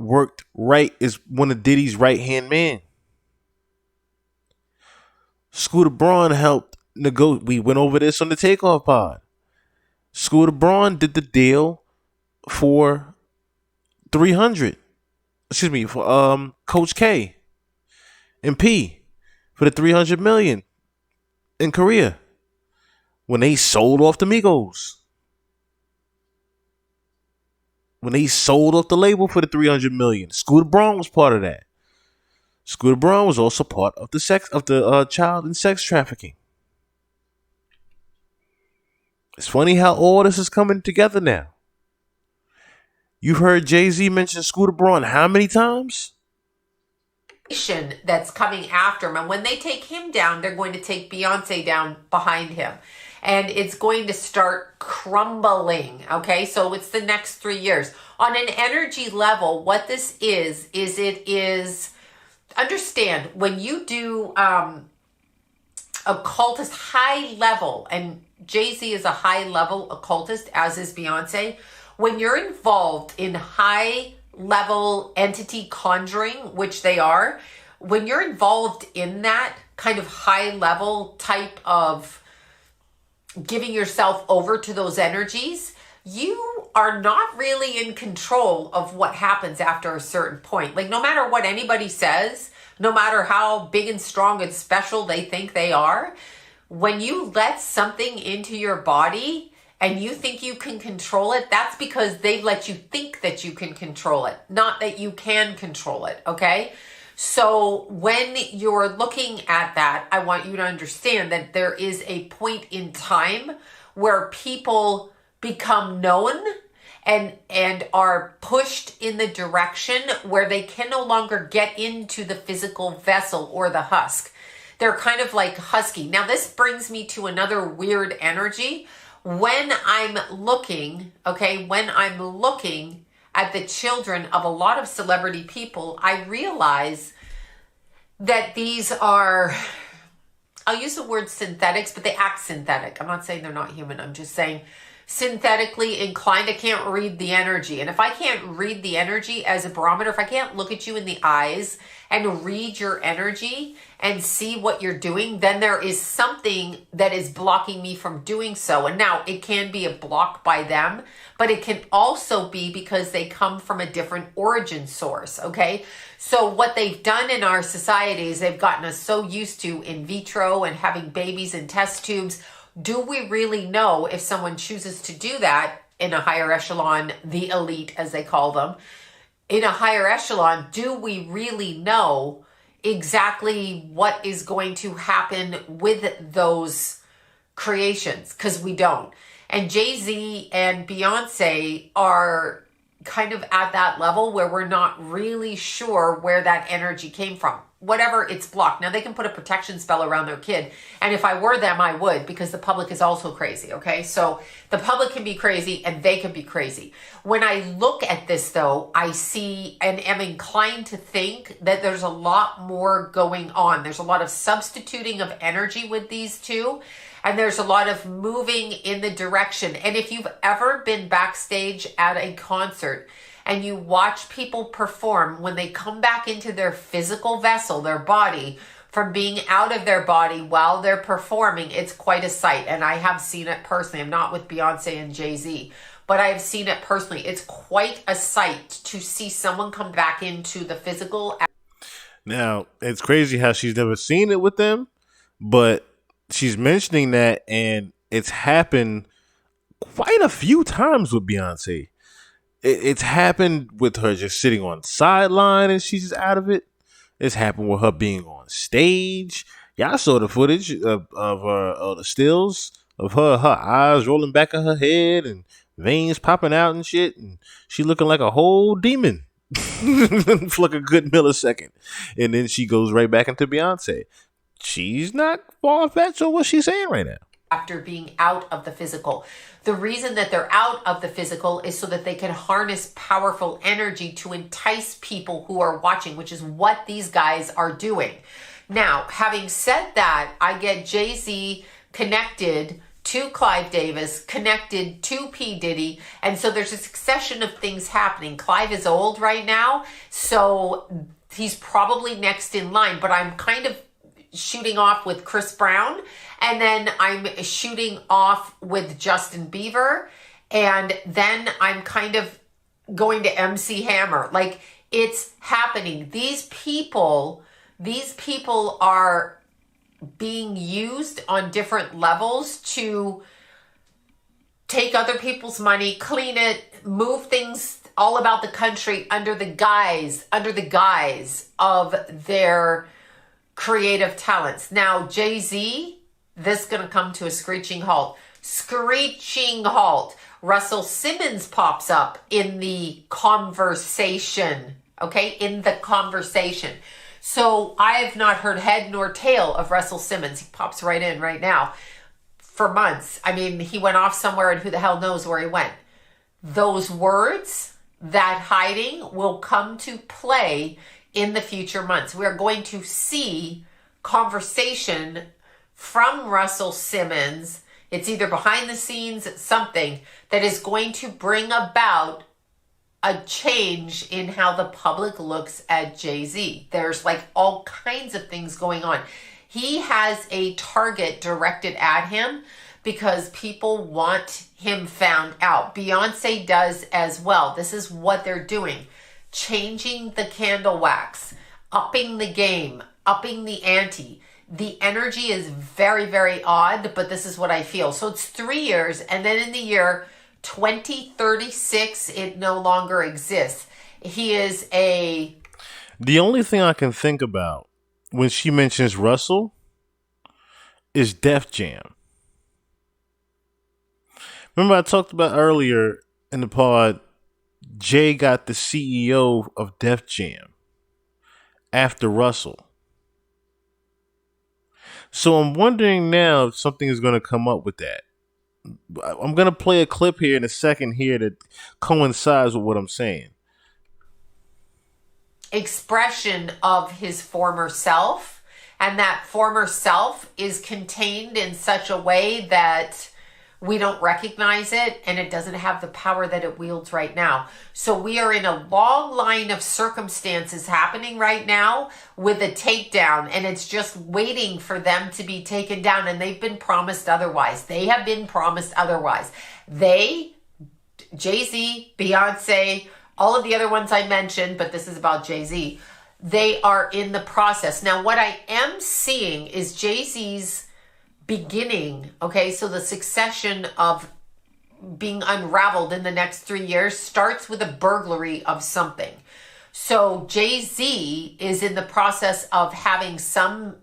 is one of Diddy's right-hand man. Scooter Braun helped negotiate. We went over this on the Takeoff Pod. Scooter Braun did the deal for 300. Excuse me, for Coach K and P for the 300 million in Korea when they sold off the Migos. When they sold off the label for the 300 million, Scooter Braun was part of that. Scooter Braun was also part of the child and sex trafficking. It's funny how all this is coming together now. You've heard Jay-Z mention Scooter Braun how many times? that's coming after him. And when they take him down, they're going to take Beyonce down behind him. And it's going to start crumbling. Okay, so it's the next 3 years. On an energy level, what this is it is, understand, when you do occultist high level, and Jay-Z is a high level occultist, as is Beyonce, when you're involved in high level entity conjuring, which they are, when you're involved in that kind of high level type of giving yourself over to those energies, you are not really in control of what happens after a certain point. Like, no matter what anybody says, no matter how big and strong and special they think they are, when you let something into your body and you think you can control it, that's because they let you think that you can control it, not that you can control it, okay? So when you're looking at that, I want you to understand that there is a point in time where people become known and are pushed in the direction where they can no longer get into the physical vessel or the husk. They're kind of like husky. Now, this brings me to another weird energy. When I'm looking, okay, when I'm looking at the children of a lot of celebrity people, I realize that these are, I'll use the word synthetics, but they act synthetic. I'm not saying they're not human. I'm just saying synthetically inclined. I can't read the energy. And if I can't read the energy as a barometer, if I can't look at you in the eyes and read your energy and see what you're doing, then there is something that is blocking me from doing so. And now it can be a block by them, but it can also be because they come from a different origin source, okay? So what they've done in our society is they've gotten us so used to in vitro and having babies in test tubes. Do we really know if someone chooses to do that in a higher echelon, the elite as they call them, in a higher echelon, do we really know exactly what is going to happen with those creations? Because we don't. And Jay-Z and Beyonce are kind of at that level where we're not really sure where that energy came from. Whatever, it's blocked. Now, they can put a protection spell around their kid. And if I were them, I would, because the public is also crazy, okay? So the public can be crazy and they can be crazy. When I look at this, though, I see and am inclined to think that there's a lot more going on. There's a lot of substituting of energy with these two. And there's a lot of moving in the direction. And if you've ever been backstage at a concert and you watch people perform, when they come back into their physical vessel, their body, from being out of their body while they're performing, it's quite a sight. And I have seen it personally. I'm not with Beyonce and Jay-Z, but I have seen it personally. It's quite a sight to see someone come back into the physical. Now, it's crazy how she's never seen it with them, but she's mentioning that, and it's happened quite a few times with Beyonce. It's happened with her just sitting on the sideline and she's just out of it. It's happened with her being on stage. Y'all saw the footage of the stills of her eyes rolling back in her head and veins popping out and shit, and she looking like a whole demon for like a good millisecond, and then she goes right back into Beyonce. She's not far-fetched on what she's saying right now. After being out of the physical. The reason that they're out of the physical is so that they can harness powerful energy to entice people who are watching, which is what these guys are doing. Now, having said that, I get Jay-Z connected to Clive Davis, connected to P. Diddy, and so there's a succession of things happening. Clive is old right now, so he's probably next in line, but I'm kind of shooting off with Chris Brown, and then I'm shooting off with Justin Bieber, and then I'm kind of going to MC Hammer. Like, it's happening. These people are being used on different levels to take other people's money, clean it, move things all about the country under the guise of their creative talents. Now, Jay-Z, this is going to come to a screeching halt. Screeching halt. Russell Simmons pops up in the conversation, okay? In the conversation. So I have not heard head nor tail of Russell Simmons. He pops right in right now for months. I mean, he went off somewhere and who the hell knows where he went. Those words, that hiding will come to play in the future months. We are going to see conversation from Russell Simmons. It's either behind the scenes, something that is going to bring about a change in how the public looks at Jay-Z. There's like all kinds of things going on. He has a target directed at him because people want him found out. Beyonce does as well. This is what they're doing. Changing the candle wax, upping the game, upping the ante. The energy is very, very odd, but this is what I feel. So it's 3 years, and then in the year 2036, it no longer exists. He is a... The only thing I can think about when she mentions Russell is Def Jam. Remember I talked about earlier in the pod, Jay got the CEO of Def Jam after Russell. So I'm wondering now if something is going to come up with that. I'm going to play a clip here in a second here that coincides with what I'm saying. Expression of his former self, and that former self is contained in such a way that we don't recognize it, and it doesn't have the power that it wields right now. So we are in a long line of circumstances happening right now with a takedown, and it's just waiting for them to be taken down, and they've been promised otherwise. They have been promised otherwise. They, Jay-Z, Beyonce, all of the other ones I mentioned, but this is about Jay-Z, they are in the process. Now, what I am seeing is Jay-Z's beginning, okay? So the succession of being unraveled in the next 3 years starts with a burglary of something. So Jay-Z is in the process of having some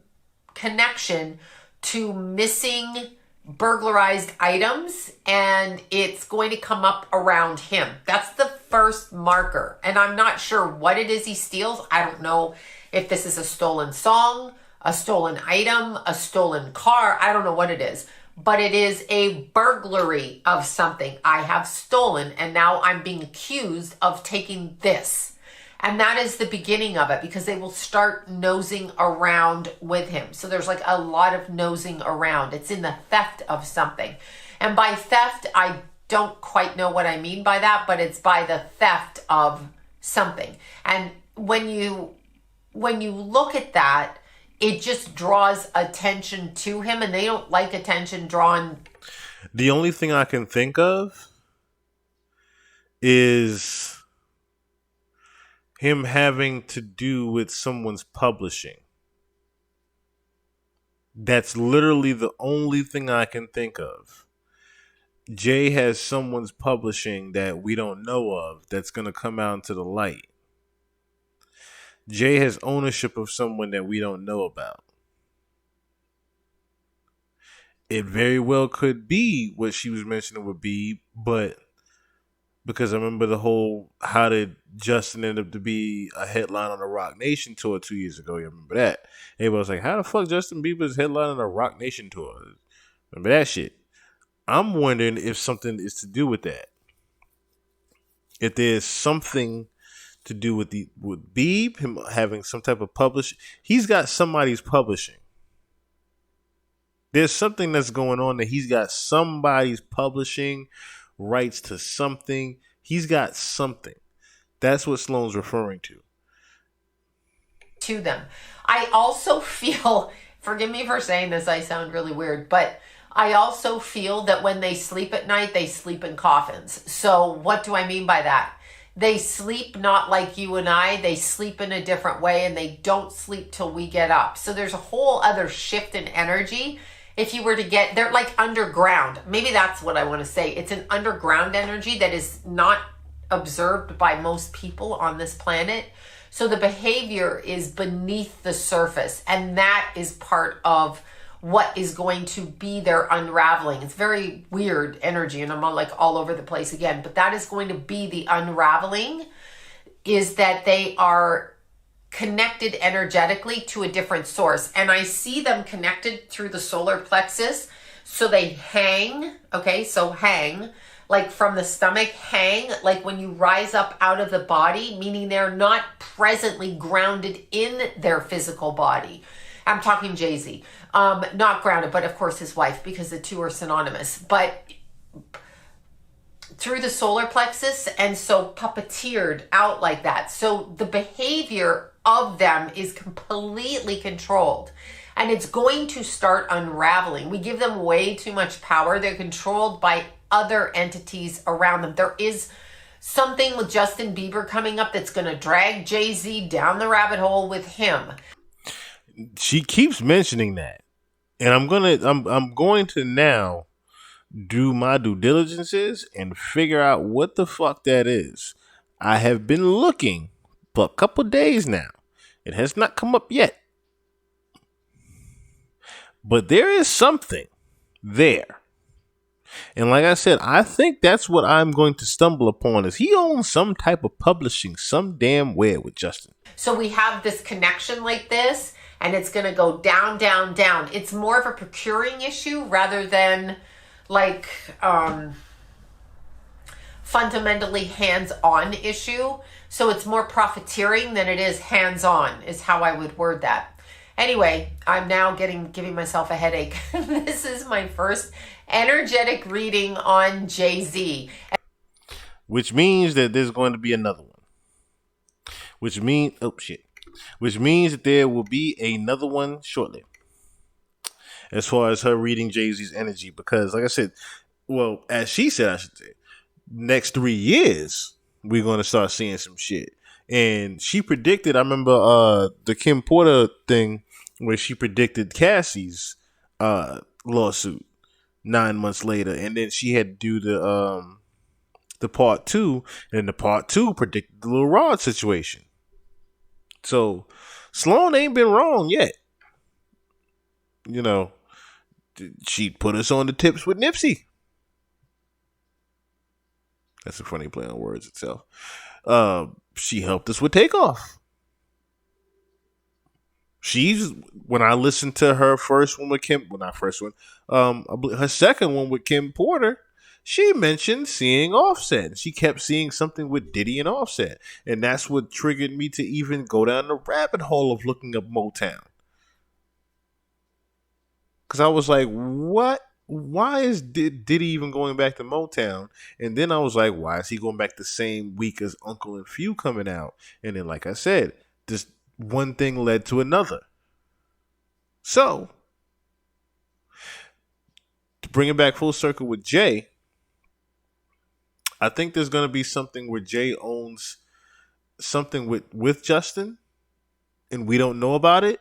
connection to missing burglarized items, and it's going to come up around him. That's the first marker. And I'm not sure what it is he steals. I don't know if this is a stolen song, a stolen item, a stolen car. I don't know what it is, but it is a burglary of something. I have stolen, and now I'm being accused of taking this. And that is the beginning of it, because they will start nosing around with him. So there's like a lot of nosing around. It's in the theft of something. And by theft, I don't quite know what I mean by that, but it's by the theft of something. And when you look at that, it just draws attention to him, and they don't like attention drawn. The only thing I can think of is him having to do with someone's publishing. That's literally the only thing I can think of. Jay has someone's publishing that we don't know of that's going to come out into the light. Jay has ownership of someone that we don't know about. It very well could be what she was mentioning would be, but because I remember the whole, how did Justin end up to be a headline on the Rock Nation tour 2 years ago? You remember that? Everybody was like, how the fuck Justin Bieber's headline on the Rock Nation tour? Remember that shit? I'm wondering if something is to do with that. If there's something to do with Beeb, him having some type of publish. He's got somebody's publishing. There's something that's going on that he's got somebody's publishing rights to something. He's got something. That's what Sloan's referring to them. I also feel, forgive me for saying this, I sound really weird, but I also feel that when they sleep at night, they sleep in coffins. So what do I mean by that? They sleep not like you and I. They sleep in a different way, and they don't sleep till we get up. So there's a whole other shift in energy. If you were to get, they're like underground. Maybe that's what I want to say. It's an underground energy that is not observed by most people on this planet. So the behavior is beneath the surface, and that is part of what is going to be their unraveling. It's very weird energy, and I'm like all over the place again, but that is going to be the unraveling, is that they are connected energetically to a different source. And I see them connected through the solar plexus. So they hang, okay? So hang, like from the stomach, hang, like when you rise up out of the body, meaning they're not presently grounded in their physical body. I'm talking Jay-Z. Not grounded, but of course his wife, because the two are synonymous. But through the solar plexus, and so puppeteered out like that. So the behavior of them is completely controlled, and it's going to start unraveling. We give them way too much power. They're controlled by other entities around them. There is something with Justin Bieber coming up that's going to drag Jay-Z down the rabbit hole with him. She keeps mentioning that, and I'm going to now do my due diligences and figure out what the fuck that is. I have been looking for a couple days now. It has not come up yet. But there is something there. And like I said, I think that's what I'm going to stumble upon, is he owns some type of publishing some damn where with Justin. So we have this connection like this, and it's going to go down, down, down. It's more of a procuring issue rather than like fundamentally hands-on issue. So it's more profiteering than it is hands-on, is how I would word that. Anyway, I'm now giving myself a headache. This is my first energetic reading on Jay-Z. Which means that there's going to be another one. Which means that there will be another one shortly. As far as her reading Jay-Z's energy, because like I said, well, as she said, I should say, next 3 years we're going to start seeing some shit. And she predicted, I remember the Kim Porter thing where she predicted Cassie's lawsuit 9 months later, and then she had to do the part 2, and the part 2 predicted the Lil Rod situation. So Sloan ain't been wrong yet. You know, she put us on the tips with Nipsey. That's a funny play on words itself. She helped us with Takeoff. When I listened to her first one with Kim, well, not first one, her second one with Kim Porter, she mentioned seeing Offset. She kept seeing something with Diddy and Offset. And that's what triggered me to even go down the rabbit hole of looking up Motown. Because I was like, what? Why is Diddy even going back to Motown? And then I was like, why is he going back the same week as Uncle and Few coming out? And then, like I said, this one thing led to another. So, to bring it back full circle with Jay, I think there's going to be something where Jay owns something with Justin, and we don't know about it.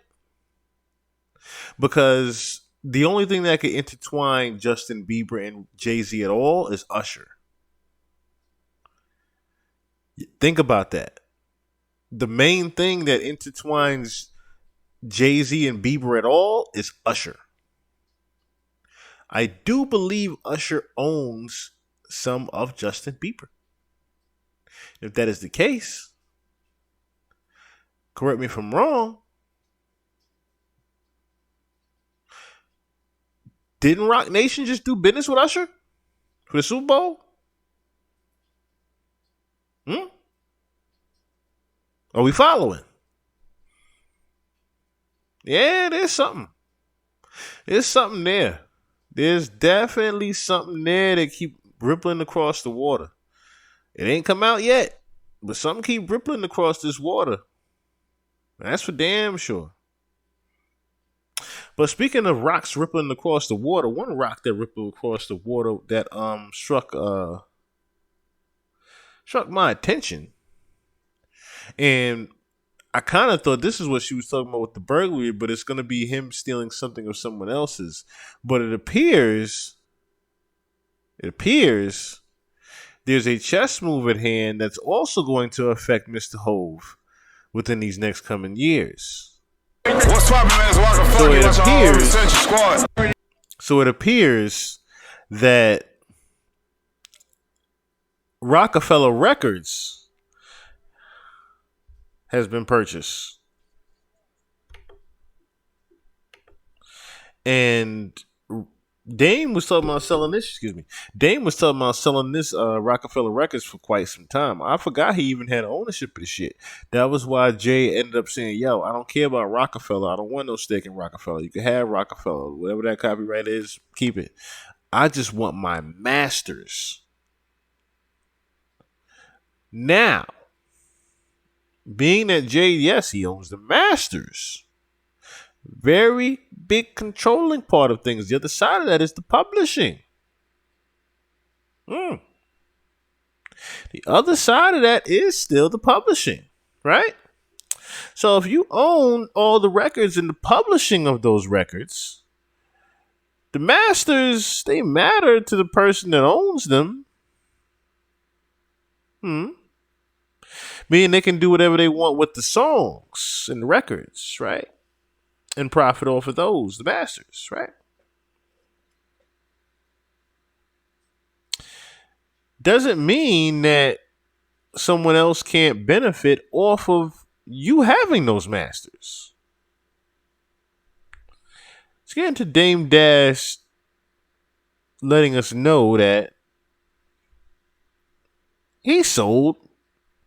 Because the only thing that could intertwine Justin Bieber and Jay-Z at all is Usher. Think about that. The main thing that intertwines Jay-Z and Bieber at all is Usher. I do believe Usher owns some of Justin Bieber. If that is the case, correct me if I'm wrong, didn't Rock Nation just do business with Usher for the Super Bowl? Are we following? Yeah, there's something. There's something there. There's definitely something there that keep rippling across the water. It ain't come out yet, but something keep rippling across this water. That's for damn sure. But speaking of rocks rippling across the water, one rock that rippled across the water that struck my attention, and I kind of thought this is what she was talking about with the burglary, but it's going to be him stealing something of someone else's. But it appears there's a chess move at hand that's also going to affect Mr. Hove within these next coming years. What's poppin', man? It's Rockefeller. So it appears that Rockefeller Records has been purchased And Dame was talking about selling this. Excuse me. Dame was talking about selling this Rockefeller Records for quite some time. I forgot he even had ownership of the shit. That was why Jay ended up saying, "Yo, I don't care about Rockefeller. I don't want no stake in Rockefeller. You can have Rockefeller, whatever that copyright is, keep it. I just want my masters." Now, being that Jay, yes, he owns the masters. Very big controlling part of things. The other side of that is the publishing. The other side of that is still the publishing, right? So if you own all the records and the publishing of those records, the masters, they matter to the person that owns them. Meaning they can do whatever they want with the songs and the records, right? And profit off of those, the masters, right? Doesn't mean that someone else can't benefit off of you having those masters. Let's get into Dame Dash letting us know that he sold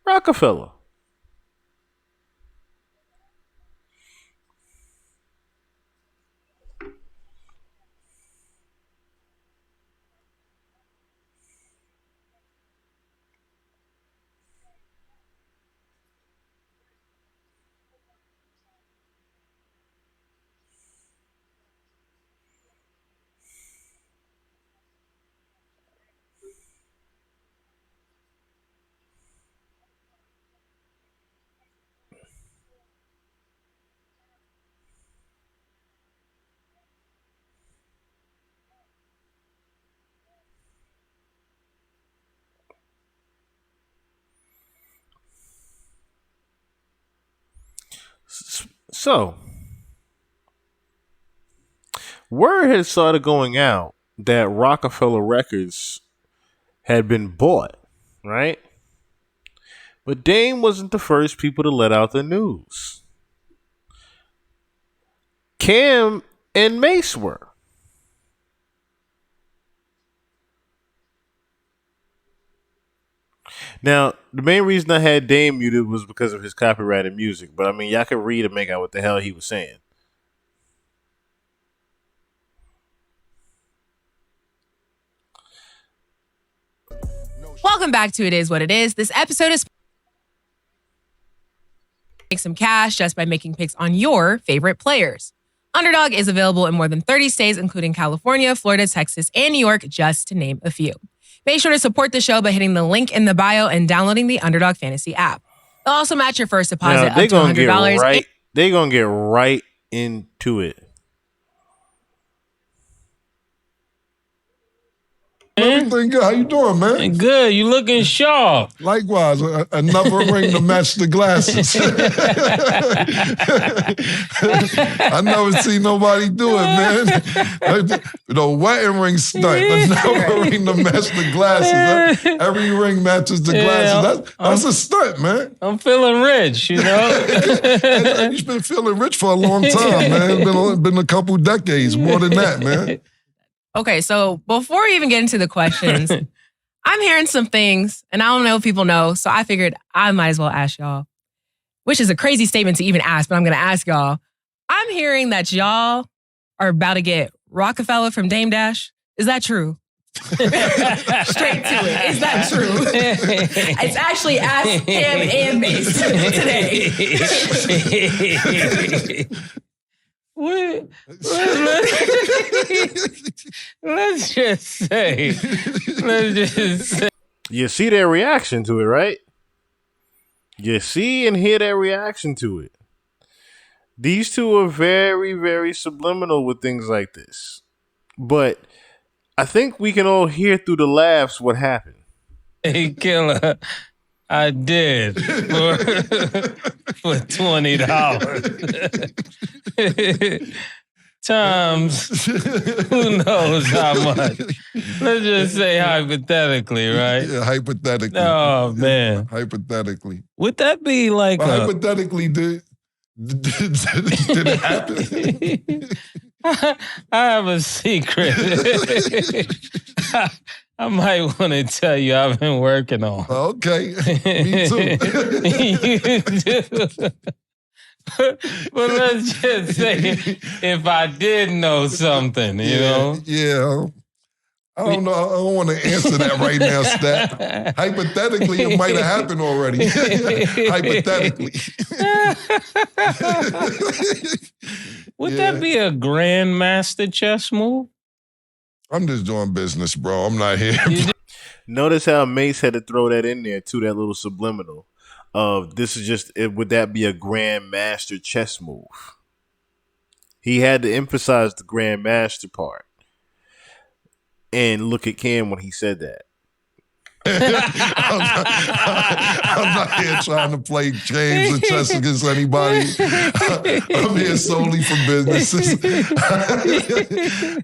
Rockefeller. So, word had started going out that Rockefeller Records had been bought, right? But Dame wasn't the first people to let out the news. Cam and Mace were. Now, the main reason I had Dame muted was because of his copyrighted music. But I mean, y'all could read and make out what the hell he was saying. Welcome back to It Is What It Is. This episode is make some cash just by making picks on your favorite players. Underdog is available in more than 30 states, including California, Florida, Texas, and New York, just to name a few. Make sure to support the show by hitting the link in the bio and downloading the Underdog Fantasy app. They'll also match your first deposit up to $100. They're going to get right into it. Everything good. How you doing, man? Good. You looking sharp. Likewise. Another ring to match the glasses. I never seen nobody do it, man. The wedding ring stunt. Another ring to match the glasses. Every ring matches the glasses. That's a stunt, man. I'm feeling rich, you know? You've been feeling rich for a long time, man. It's been a couple decades, more than that, man. Okay, so before we even get into the questions, I'm hearing some things, and I don't know if people know, so I figured I might as well ask y'all, which is a crazy statement to even ask, but I'm going to ask y'all. I'm hearing that y'all are about to get Rockefeller from Dame Dash. Is that true? Straight to it. Is that true? It's actually Ask Cam and Mace today. Let's just say. You see their reaction to it, right? You see and hear their reaction to it. These two are very, very subliminal with things like this. But I think we can all hear through the laughs what happened. Hey, killer. I did for $20. Times who knows how much. Let's just say hypothetically, right? Yeah, hypothetically. Oh, man. Hypothetically. Would that be like hypothetically, did it happen? I have a secret. I might want to tell you I've been working on. Okay, me too. You do. But let's just say if I did know something, you know? Yeah. I don't know. I don't want to answer that right now, Stat. Hypothetically, it might have happened already. Hypothetically. Would that be a grandmaster chess move? I'm just doing business, bro. I'm not here. Notice how Mace had to throw that in there too, that little subliminal of this is just, would that be a grandmaster chess move? He had to emphasize the grandmaster part. And look at Cam when he said that. I'm not here trying to play games or chess against anybody. I'm here solely for business.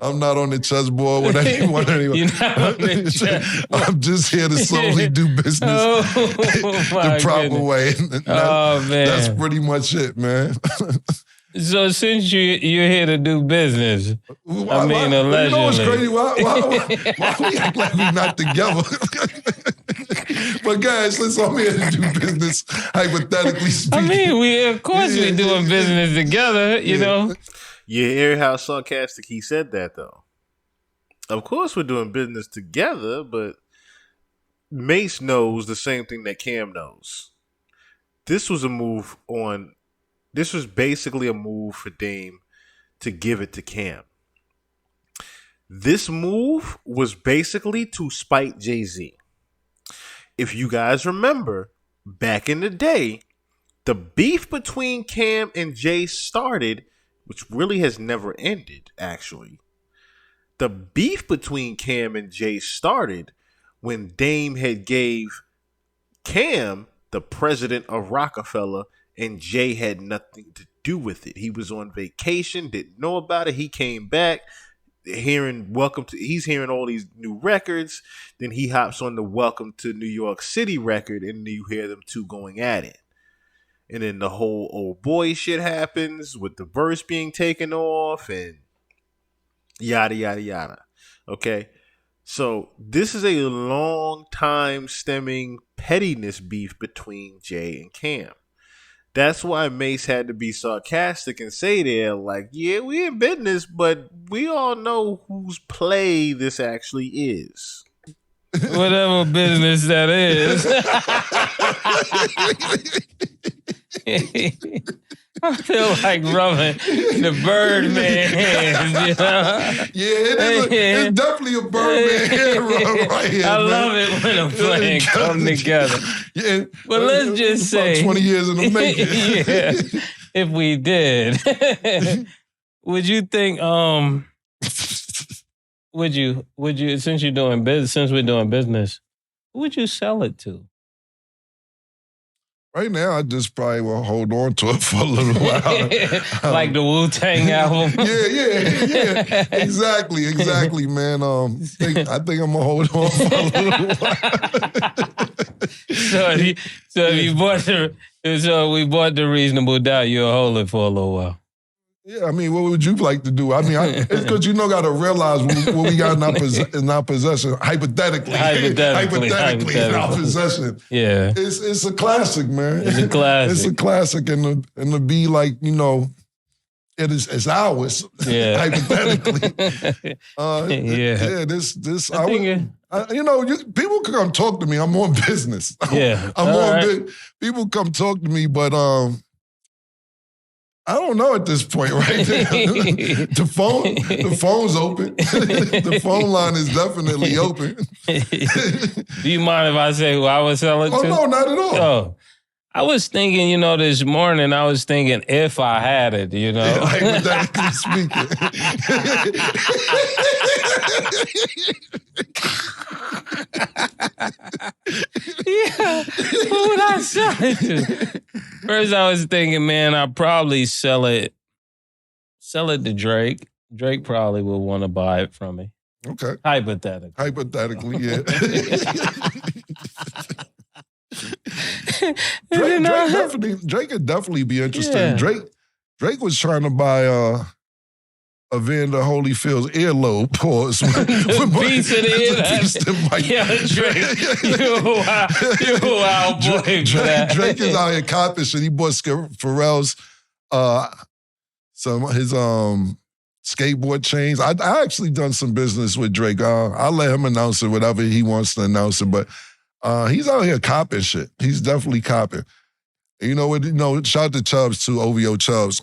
I'm not on the chessboard with anyone. You're not on the chessboard. I'm just here to solely do business the proper way. Man. That's pretty much it, man. So since you're here to do business, allegedly. You know what's crazy? Why we act like we're not together? But guys, listen, I'm here to do business, hypothetically speaking. I mean, we doing business together, you know. You hear how sarcastic he said that, though. Of course we're doing business together, but Mace knows the same thing that Cam knows. This was basically a move for Dame to give it to Cam. This move was basically to spite Jay-Z. If you guys remember, back in the day, the beef between Cam and Jay started, which really has never ended, actually. The beef between Cam and Jay started when Dame had gave Cam the president of Rockefeller, and Jay had nothing to do with it. He was on vacation, didn't know about it. He came back, he's hearing all these new records. Then he hops on the Welcome to New York City record, and you hear them two going at it. And then the whole old boy shit happens with the verse being taken off and yada, yada, yada. Okay? So this is a long time stemming pettiness beef between Jay and Cam. That's why Mace had to be sarcastic and say there, like, yeah, we in business, but we all know whose play this actually is. Whatever business that is. I feel like rubbing the Birdman hands, you know? Yeah, it's definitely a Birdman hand rub right here. I love it when a plan come together. Yeah, but let's just say 20 years in the making. Yeah, if we did, would you think? Would you? Since we're doing business, who would you sell it to? Right now, I just probably will hold on to it for a little while. Like the Wu-Tang album? Yeah. Exactly, man. I think I'm going to hold on for a little while. So we bought the Reasonable Doubt, you'll hold it for a little while. Yeah, I mean, what would you like to do? I mean, it's because got to realize what we got in our possession, hypothetically in our possession. Yeah, it's a classic, man. It's a classic. It's a classic, and to be like, it's ours. Yeah, hypothetically. People can come talk to me. I'm on business. Yeah, people come talk to me, but I don't know at this point, right? The phone's open. The phone line is definitely open. Do you mind if I say who I was selling to? Oh, no, not at all. Oh, I was thinking, this morning, if I had it, Hypothetically speaking. Yeah, who would I sell it to? First, I was thinking, man, I'd probably sell it to Drake. Drake probably would want to buy it from me. Okay. Hypothetically, yeah. Drake could definitely be interested. Yeah. Drake was trying to buy Evander Holyfield's earlobe, pause. Beats in the ear. Yeah, Drake, you a wild boy for that. Drake is out here copping shit. He bought Pharrell's his skateboard chains. I actually done some business with Drake. I'll let him announce it, whatever he wants to announce it. But he's out here copping shit. He's definitely copping. And you know what? Shout out to Chubbs too, OVO Chubbs.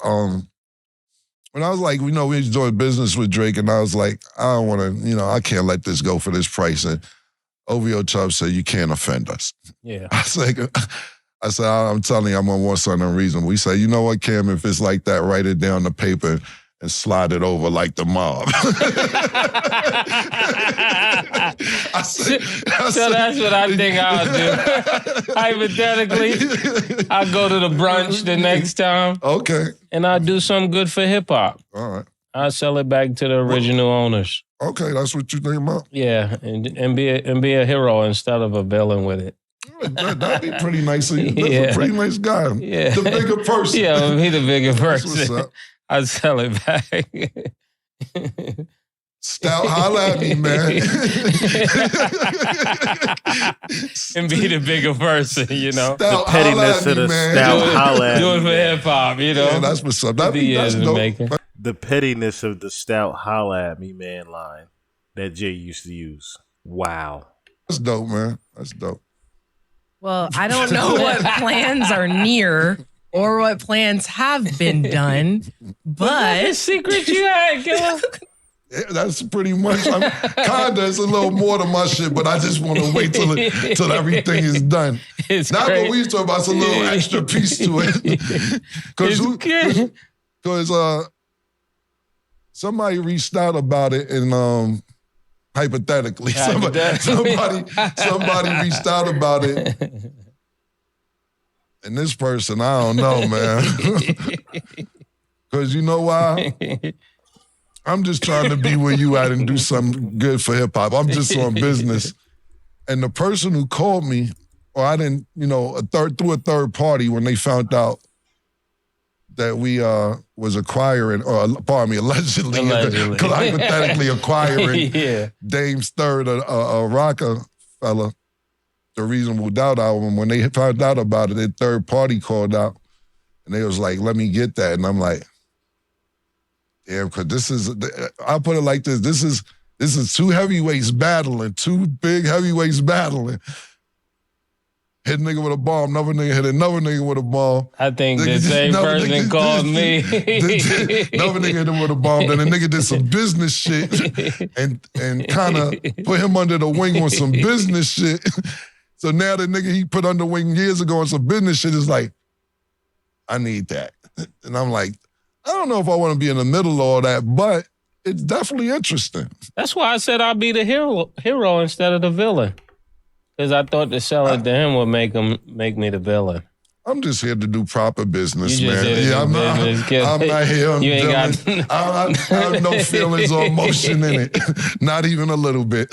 When I was like, we was doing business with Drake, and I was like, I don't want to, I can't let this go for this price. And OVO Chubbs said, you can't offend us. Yeah. I said, I'm telling you, I'm gonna want something unreasonable. We say, you know what, Cam, if it's like that, write it down the paper and slide it over like the mob. So that's what I think I'll do. Hypothetically, I'll go to the brunch the next time. Okay. And I'll do something good for hip-hop. All right. I'll sell it back to the original owners. Okay, that's what you think about? Yeah, and be a hero instead of a villain with it. That'd be pretty nice. That's a pretty nice guy. Yeah. The bigger person. Yeah, be the bigger person. That's what's up. I'd sell it back. Stout, holla at me, man. And be the bigger person, Stout, the pettiness of the stout, holla at me. Do it for hip-hop, Yeah, that's what's up. That's dope. The pettiness of the stout, holla at me, man line that Jay used to use. Wow. That's dope, man. That's dope. Well, I don't know what plans are near or what plans have been done, but the secret you had, Killer. Yeah, that's pretty much. Kinda, it's a little more than my shit, but I just want to wait till everything is done. It's not great. what we talk about. It's a little extra piece to it. Because somebody reached out about it, and hypothetically, somebody reached out about it, and this person, I don't know, man. Because you know why? I'm just trying to be where you at and do something good for hip hop. I'm just on business. And the person who called me, or I didn't, through a third party when they found out that we was acquiring, or allegedly, hypothetically acquiring Dame's third, Rockefeller, the Reasonable Doubt album. When they found out about it, their third party called out, and they was like, "Let me get that," and I'm like. Yeah, because I'll put it like this. This is two heavyweights battling, two big heavyweights battling. Hit a nigga with a bomb, another nigga hit another nigga with a bomb. I think the same person called me. Another nigga hit him with a bomb. Then the nigga did some business shit and kind of put him under the wing on some business shit. So now the nigga he put under wing years ago on some business shit is like, I need that. And I'm like, I don't know if I want to be in the middle of all that, but it's definitely interesting. That's why I said I'll be the hero instead of the villain. Because I thought to sell it to him would make me the villain. I'm just here to do proper business, You just man. here to do I'm not here. You ain't got. I have no feelings or emotion in it. Not even a little bit.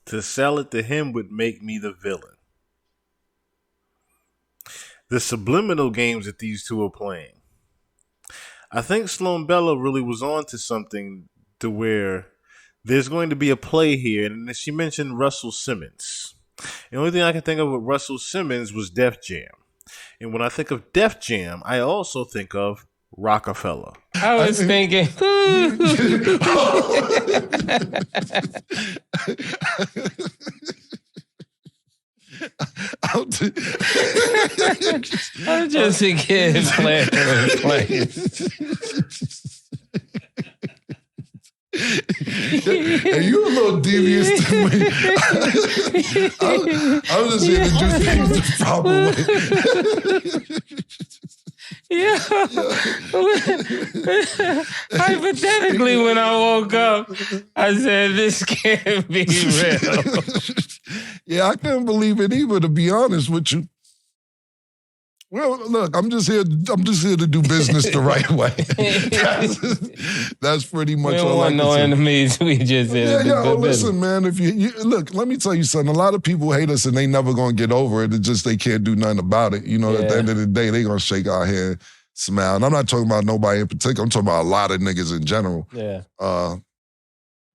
To sell it to him would make me the villain. The subliminal games that these two are playing. I think Sloan Bella really was on to something to where there's going to be a play here. And she mentioned Russell Simmons. The only thing I can think of with Russell Simmons was Def Jam. And when I think of Def Jam, I also think of Rockefeller. I was thinking. I'm just a kid playing. And you a little devious to me. I'm just here to do things the proper way. Yeah. Hypothetically, when I woke up, I said, this can't be real. Yeah, I couldn't believe it either, to be honest with you. Well, look, I'm just here to do business the right way. That's pretty much we don't all I want can no say. enemies. We just here to do good business. Listen, man. If you look, let me tell you something. A lot of people hate us, and they never gonna get over it. It's just they can't do nothing about it. You know, at the end of the day, they gonna shake our hand, smile. And I'm not talking about nobody in particular. I'm talking about a lot of niggas in general. Yeah.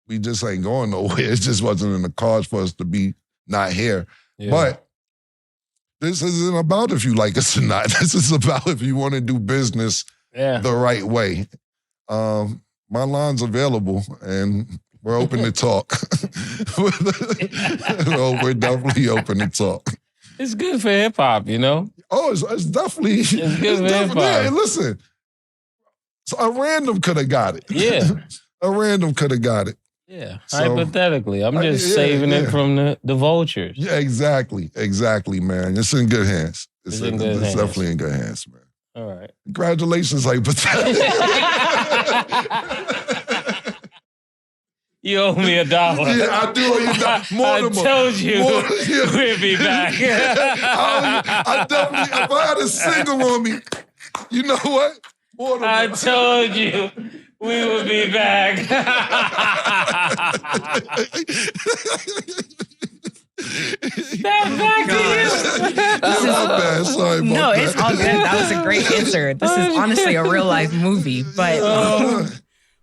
We just ain't going nowhere. It just wasn't in the cards for us to be not here. Yeah. But this isn't about if you like us or not. This is about if you want to do business the right way. My line's available, and we're open to talk. Well, we're definitely open to talk. It's good for hip hop, you know? Oh, it's definitely. It's good for hip hop. Yeah, listen. So a random could have got it. Yeah. A random could have got it. Yeah. So, hypothetically. I'm just saving it from the vultures. Yeah, exactly. Exactly, man. It's in good hands. It's definitely in good hands, man. All right. Congratulations, hypothetically. You owe me $1. Yeah, I do owe you $1. More I than told you we'd be back. I definitely, if I had a single on me, you know what? More than I told you we would be back. Back to you. Bad. Sorry about No, that. it's all good. That was a great answer. This is honestly a real life movie, but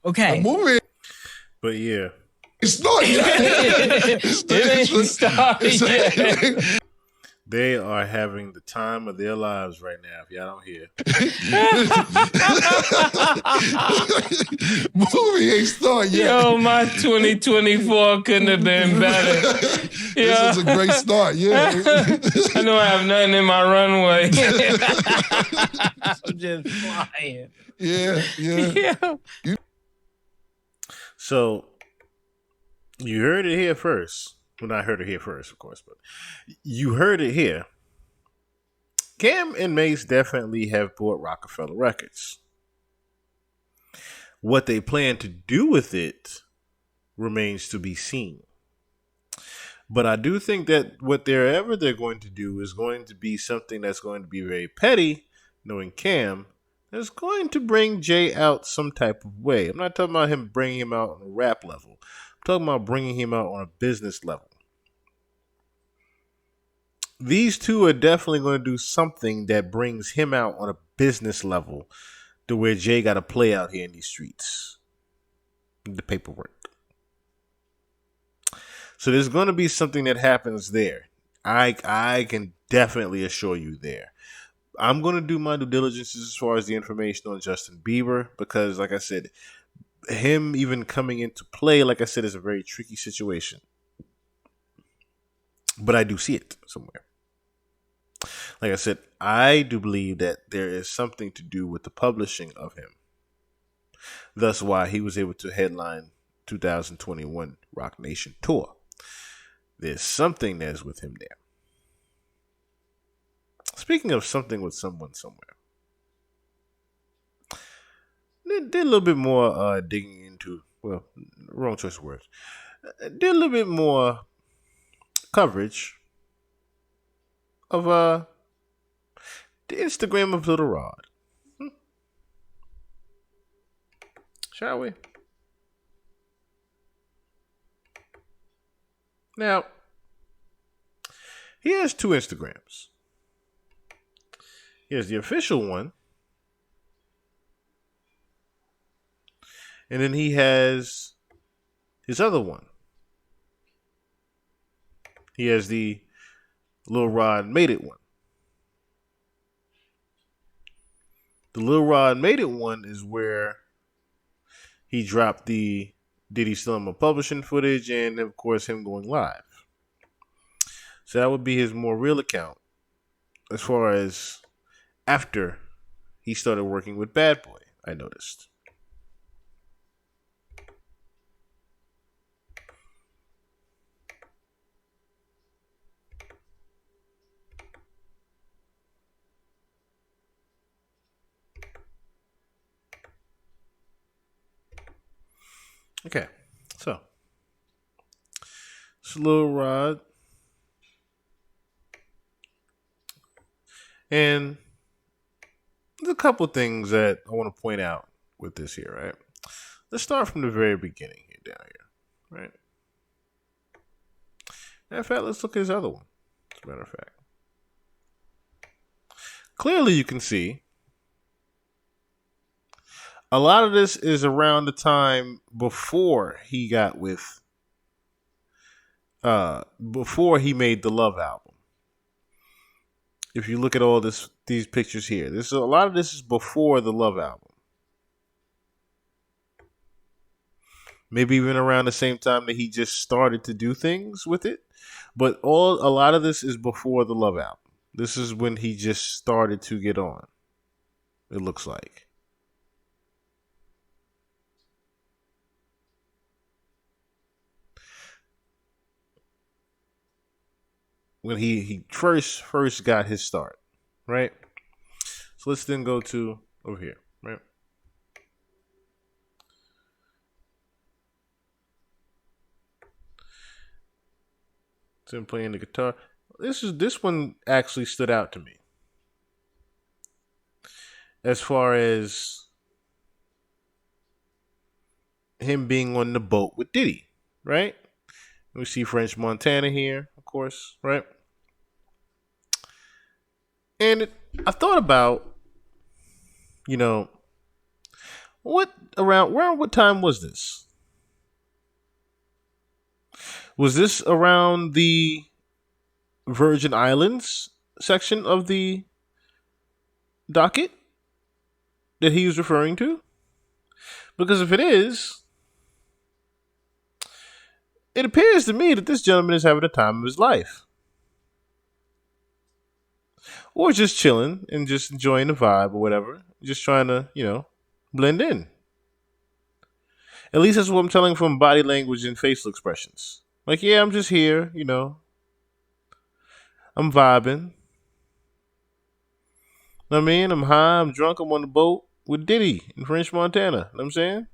okay. A movie. But yeah. It's not yet. It ain't started yet. They are having the time of their lives right now, if y'all don't hear. Movie ain't started yet. Yo, my 2024 couldn't have been better. This is a great start, yeah. I don't have nothing in my runway. I'm just flying. Yeah. So, you heard it here first. Well, not heard it here first, of course, but you heard it here. Cam and Mace definitely have bought Rockefeller Records. What they plan to do with it remains to be seen. But I do think that whatever they're going to do is going to be something that's going to be very petty, knowing Cam, that's going to bring Jay out some type of way. I'm not talking about him bringing him out on a rap level. I'm talking about bringing him out on a business level. These two are definitely going to do something that brings him out on a business level to where Jay got to play out here in these streets. The paperwork. So there's going to be something that happens there. I can definitely assure you there. I'm going to do my due diligence as far as the information on Justin Bieber because, like I said, him even coming into play, like I said, is a very tricky situation. But I do see it somewhere. Like I said, I do believe that there is something to do with the publishing of him. Thus why he was able to headline 2021 Rock Nation tour. There's something that's with him there. Speaking of something with someone somewhere. Did a little bit more digging into, well, wrong choice of words. Did a little bit more coverage of the Instagram of Lil Rod. Shall we? Now, he has 2 Instagrams. He has the official one. And then he has his other one. He has the Lil Rod Made It one. The Lil Rod Made It one is where he dropped the Diddy Slumber publishing footage and, of course, him going live. So that would be his more real account as far as after he started working with Bad Boy, I noticed. Okay, so it's Lil Rod. And there's a couple things that I want to point out with this here, right? Let's start from the very beginning here, down here, right? Matter of fact, let's look at his other one, as a matter of fact. Clearly, you can see A lot of this is around the time before he got with before he made the Love album. If you look at all these pictures here, this a lot of this is before the Love album. Maybe even around the same time that he just started to do things with it. But a lot of this is before the Love album. This is when he just started to get on. It looks like. When he first got his start, right? So let's then go to over here, right? So I'm playing the guitar. This one actually stood out to me. As far as him being on the boat with Diddy, right? We see French Montana here, of course, right? And I thought about, around what time was this? Was this around the Virgin Islands section of the docket that he was referring to? Because if it is, it appears to me that this gentleman is having the time of his life. Or just chilling and just enjoying the vibe or whatever. Just trying to, blend in. At least that's what I'm telling from body language and facial expressions. Like, yeah, I'm just here, I'm vibing. I mean, I'm high, I'm drunk, I'm on the boat with Diddy in French Montana. You know what I'm saying?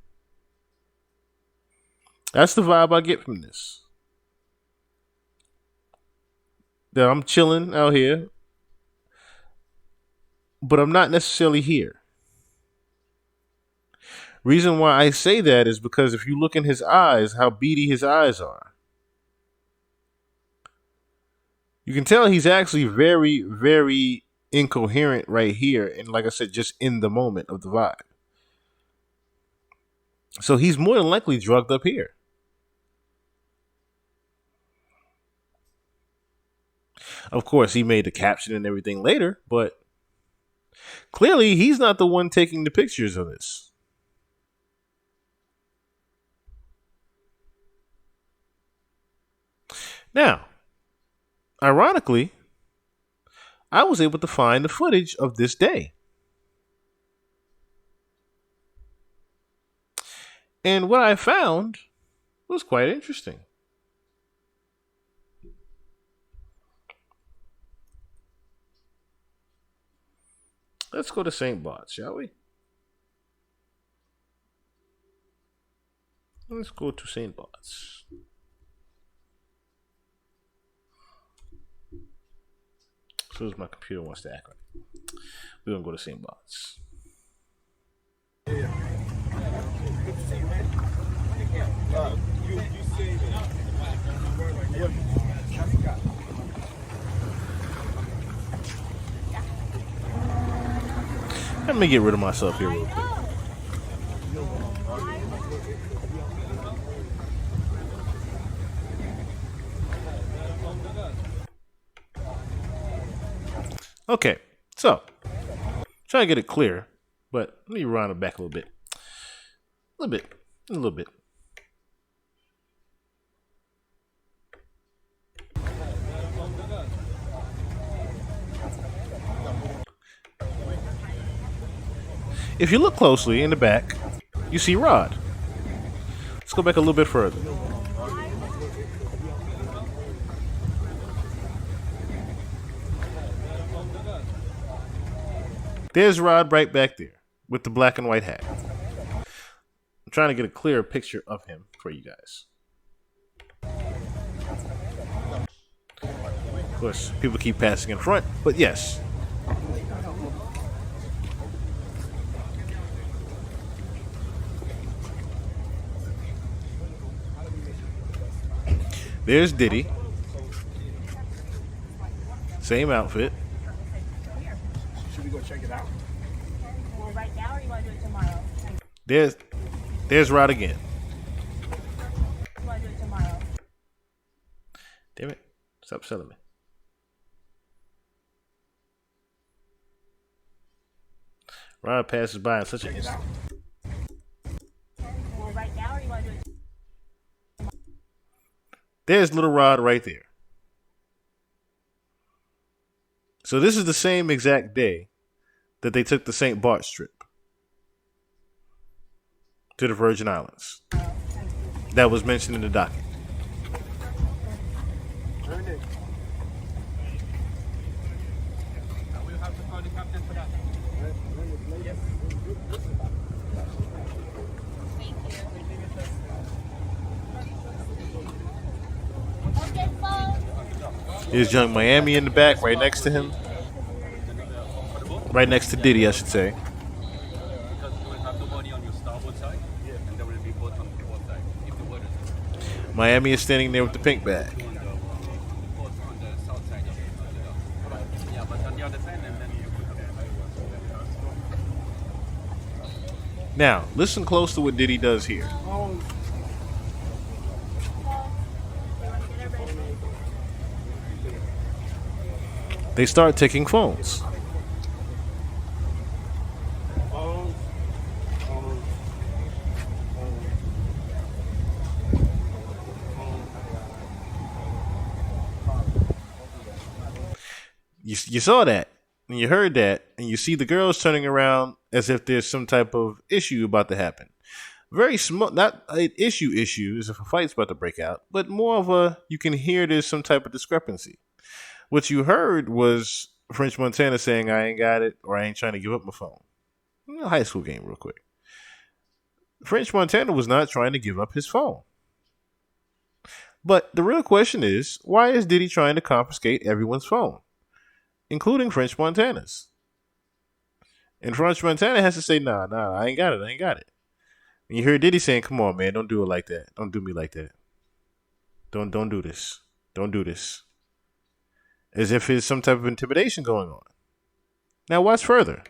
That's the vibe I get from this. That I'm chilling out here, but I'm not necessarily here. Reason why I say that is because if you look in his eyes, how beady his eyes are, you can tell he's actually very, very incoherent right here. And like I said, just in the moment of the vibe. So he's more than likely drugged up here. Of course, he made the caption and everything later, but clearly he's not the one taking the pictures of this. Now, ironically, I was able to find the footage of this day. And what I found was quite interesting. Let's go to St. Bart's, shall we? Let's go to St. Bart's. As soon as my computer wants to act right, we're going to go to St. Bart's. Let me get rid of myself here real quick. Okay, so try to get it clear, but let me round it back a little bit. A little bit. If you look closely in the back, you see Rod. Let's go back a little bit further. There's Rod right back there with the black and white hat. I'm trying to get a clearer picture of him for you guys. Of course, people keep passing in front, but yes. There's Diddy. Same outfit. Should we go check it out? Well, right now, or you want to do it tomorrow? There's Rod again. Damn it. Stop selling me. Rod passes by in such an instant. There's Lil Rod right there. So this is the same exact day that they took the St. Bart's trip to the Virgin Islands. That was mentioned in the docket. Here's Young Miami in the back, right next to him. Right next to Diddy, I should say. Miami is standing there with the pink bag. Now, listen close to what Diddy does here. They start taking phones. You saw that, and you heard that, and you see the girls turning around as if there's some type of issue about to happen. Very small, not an issue as if a fight's about to break out, but more of a, you can hear there's some type of discrepancy. What you heard was French Montana saying, I ain't got it, or I ain't trying to give up my phone. High school game real quick. French Montana was not trying to give up his phone. But the real question is, why is Diddy trying to confiscate everyone's phone, including French Montana's? And French Montana has to say, nah, I ain't got it. And you hear Diddy saying, come on, man, don't do it like that. Don't do me like that. Don't do this. Don't do this. As if there's some type of intimidation going on. Now, watch further.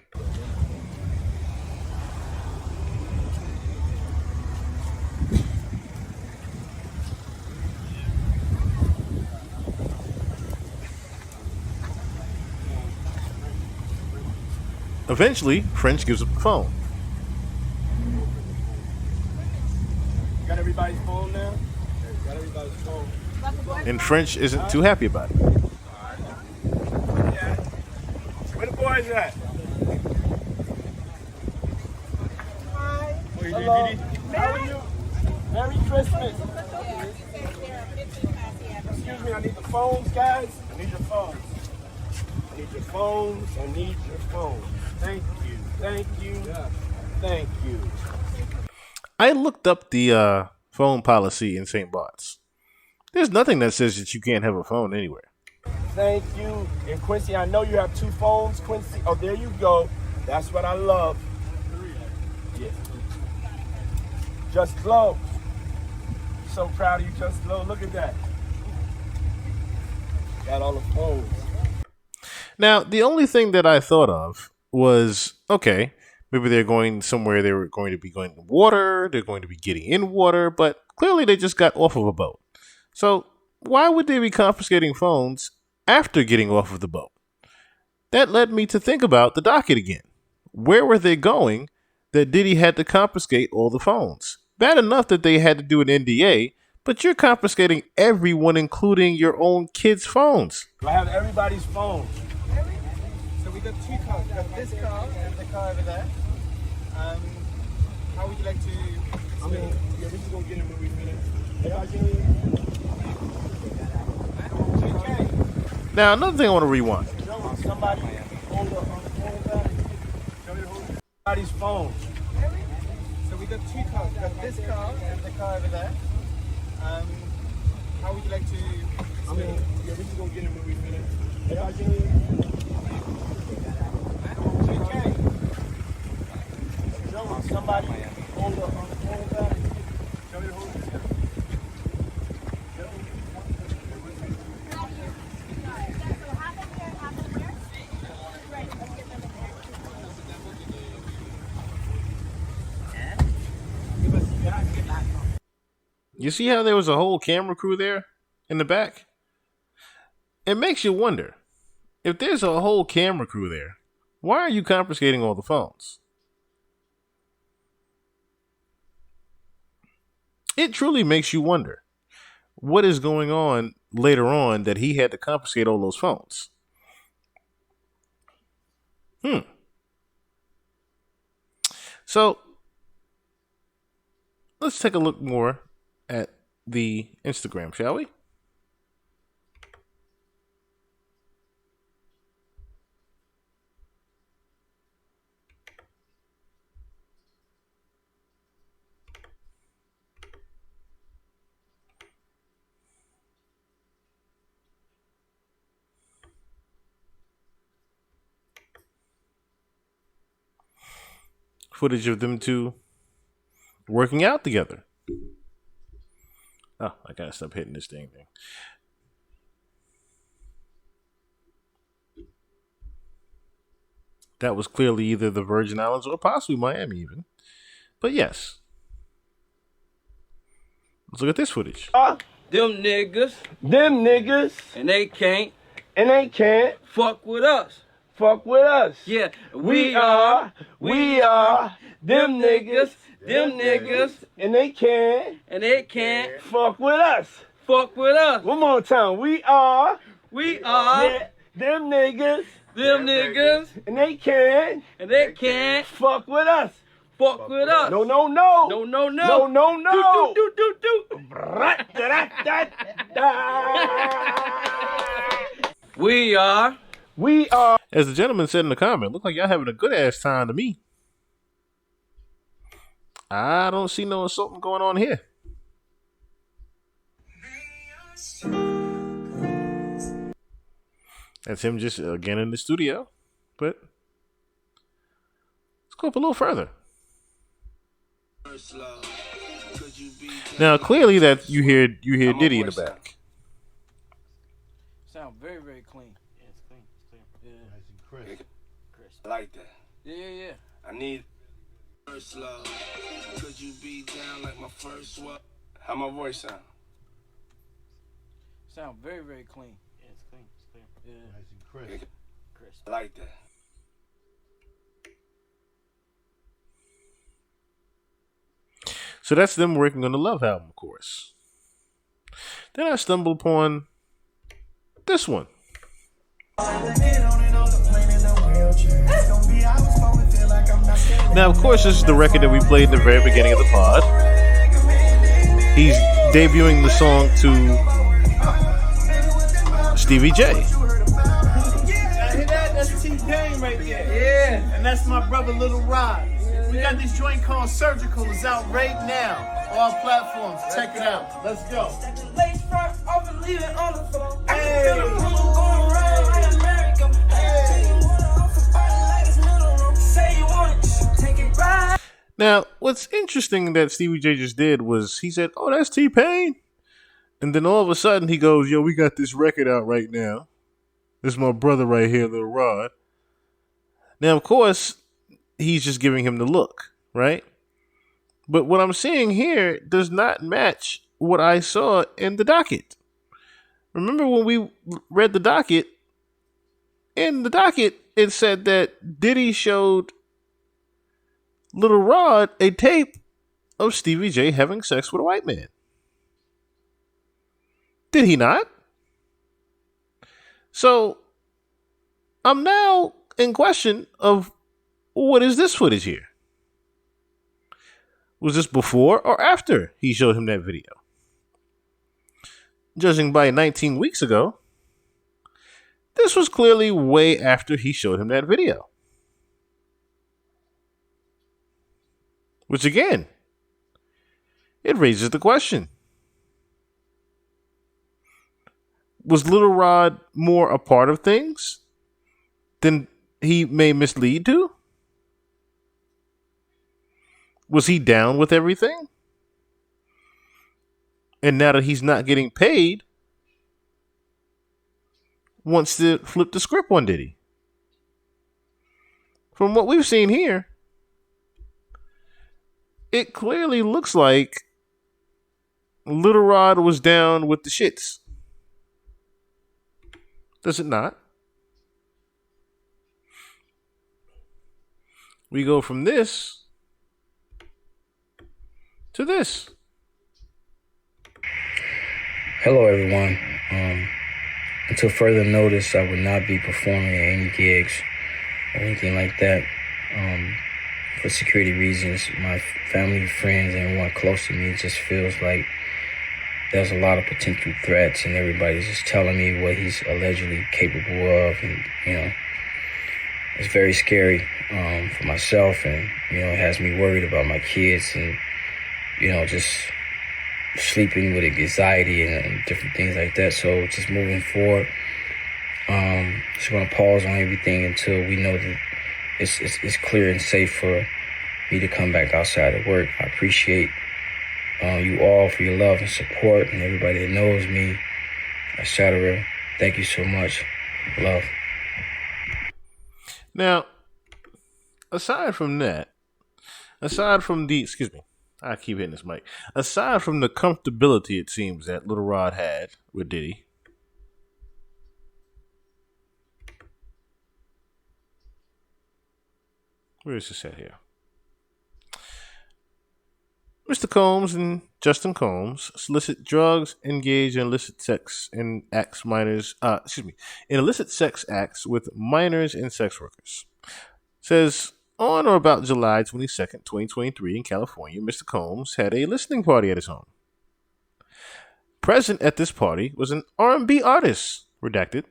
Eventually, French gives up the phone. Got everybody's phone now? Got everybody's phone. And French isn't too happy about it. Yeah. Where the boys at? Hi. Hello. How are you? Merry Christmas. Excuse me, I need the phones, guys. I need your phones. I need your phones. I need your phones. Thank you. Thank you. Thank you. I looked up the phone policy in St. Bart's. There's nothing that says that you can't have a phone anywhere. Thank you. And Quincy, I know you have 2 phones, Quincy. Oh, there you go. That's what I love. Yeah. Just Glow. So proud of you, Just Glow. Look at that. Got all the phones. Now, the only thing that I thought of was, okay, maybe they're going somewhere, they were going to be going to water, they're going to be getting in water, but clearly they just got off of a boat. So why would they be confiscating phones after getting off of the boat? That led me to think about the docket again. Where were they going that Diddy had to confiscate all the phones? Bad enough that they had to do an NDA, but you're confiscating everyone, including your own kids' phones. I have everybody's phone. So we got 2 cars. We got this car and the car over there. How would you like to? I mean, yeah, we just gonna get in when we finish. Now, another thing I want to rewind. Somebody hold up on the phone. Somebody's phone. So we got 2 cars. We got this car and the car over there. How would you like to? I mean, yeah, we just gonna get in when we finish. Somebody hold up on the phone. You see how there was a whole camera crew there in the back? It makes you wonder, if there's a whole camera crew there, why are you confiscating all the phones? It truly makes you wonder what is going on later on that he had to confiscate all those phones. So let's take a look more at the Instagram, shall we? Footage of them two working out together. Oh, I gotta stop hitting this thing. That was clearly either the Virgin Islands or possibly Miami, even. But yes. Let's look at this footage. Them niggas, and they can't fuck with us. Yeah, we are them niggas, and they can't fuck with us. One more time, we are yeah, them niggas, and they can't fuck with us. No. We are. As the gentleman said in the comment, look like y'all having a good ass time to me. I don't see no insulting going on here. That's him just again in the studio. But let's go up a little further. Now clearly that you hear Diddy in the back. Sound very, very clean. Yeah, it's clean. Yeah. Nice and crisp. I like that. Yeah. I need First love, could you be down like my first one? How my voice sound? Sound very, very clean. Yeah, it's clean. Yeah. Nice and crisp. I like that. So that's them working on the Love album, of course. Then I stumbled upon this one. Now, of course, this is the record that we played in the very beginning of the pod. He's debuting the song to Stevie J. That's T-Pain right there. Yeah. And that's my brother Lil Rod. We got this joint called Surgical. It's out right now. All platforms. Check it out. Let's go. Now, what's interesting that Stevie J just did was he said, "Oh, that's T-Pain," and then all of a sudden he goes, "Yo, we got this record out right now. This is my brother right here, Lil Rod." Now, of course, he's just giving him the look, right? But what I'm seeing here does not match what I saw in the docket. Remember when we read the docket? In the docket, it said that Diddy showed Lil Rod a tape of Stevie J having sex with a white man. Did he not? So I'm now in question of what is this footage here? Was this before or after he showed him that video? Judging by 19 weeks ago, this was clearly way after he showed him that video. Which again, it raises the question. Was Lil Rod more a part of things than he may mislead to? Was he down with everything? And now that he's not getting paid, wants to flip the script on Diddy? From what we've seen here, it clearly looks like Lil Rod was down with the shits. Does it not? We go from this to this. Hello, everyone. Until further notice, I would not be performing at any gigs or anything like that. For security reasons, my family, friends, and everyone close to me just feels like there's a lot of potential threats, and everybody's just telling me what he's allegedly capable of, and it's very scary for myself, and it has me worried about my kids, and just sleeping with anxiety and different things like that. So just moving forward, just want to pause on everything until we know that it's clear and safe for me to come back outside of work. I appreciate you all for your love and support, and everybody that knows me, etc. Thank you so much. Love. Now, aside from the, I keep hitting this mic. Aside from the comfortability it seems that Lil Rod had with Diddy, where is this at here? Mr. Combs and Justin Combs solicit drugs, engage in illicit sex and acts minors. In illicit sex acts with minors and sex workers. Says on or about July 22nd, 2023, in California, Mr. Combs had a listening party at his home. Present at this party was an R&B artist, redacted,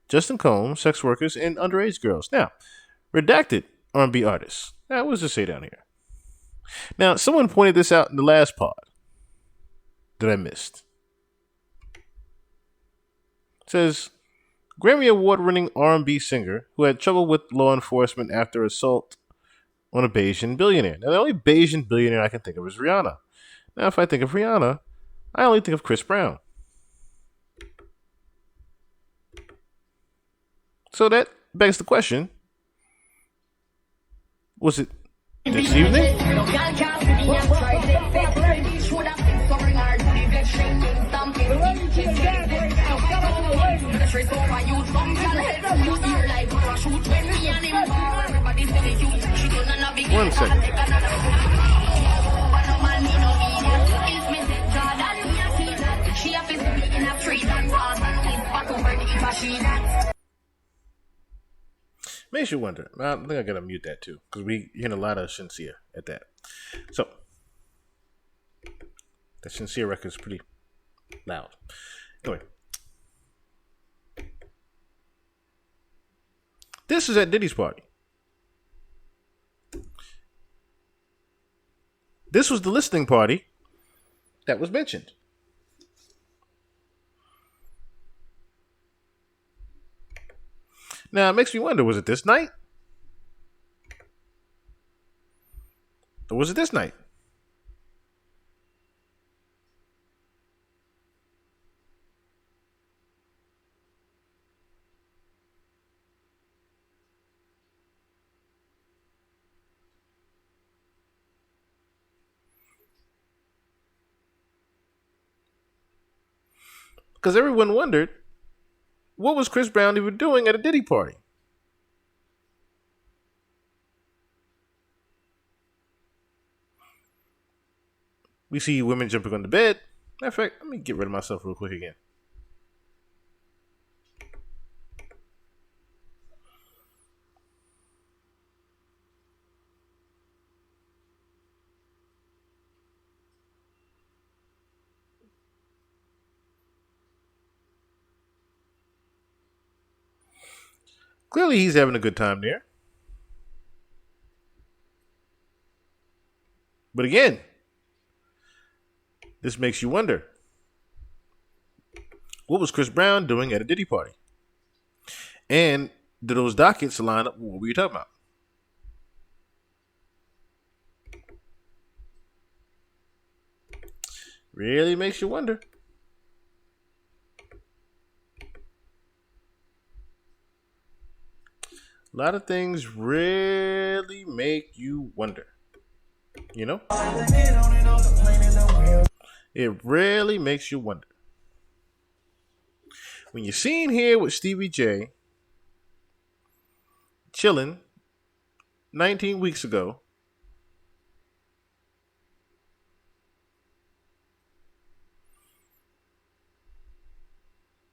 Justin Combs, sex workers, and underage girls. Now, redacted R&B artists. Now, what does it say down here? Now, someone pointed this out in the last pod that I missed. It says, Grammy Award-winning R&B singer who had trouble with law enforcement after assault on a Bayesian billionaire. Now, the only Bayesian billionaire I can think of is Rihanna. Now, if I think of Rihanna, I only think of Chris Brown. So that begs the question, was it this evening? One second. Makes you wonder. I think I gotta mute that too, because we hear a lot of sincere at that. So that sincere record is pretty loud. Anyway, this is at Diddy's party. This was the listening party that was mentioned. Now, it makes me wonder, was it this night? Or was it this night? Because everyone wondered, what was Chris Brown even doing at a Diddy party? We see women jumping on the bed. Matter of fact, let me get rid of myself real quick again. Clearly, he's having a good time there. But again, this makes you wonder, what was Chris Brown doing at a Diddy party? And do those dockets line up with what we were talking about? Really makes you wonder. A lot of things really make you wonder. You know? It really makes you wonder. When you're seen here with Stevie J chilling 19 weeks ago,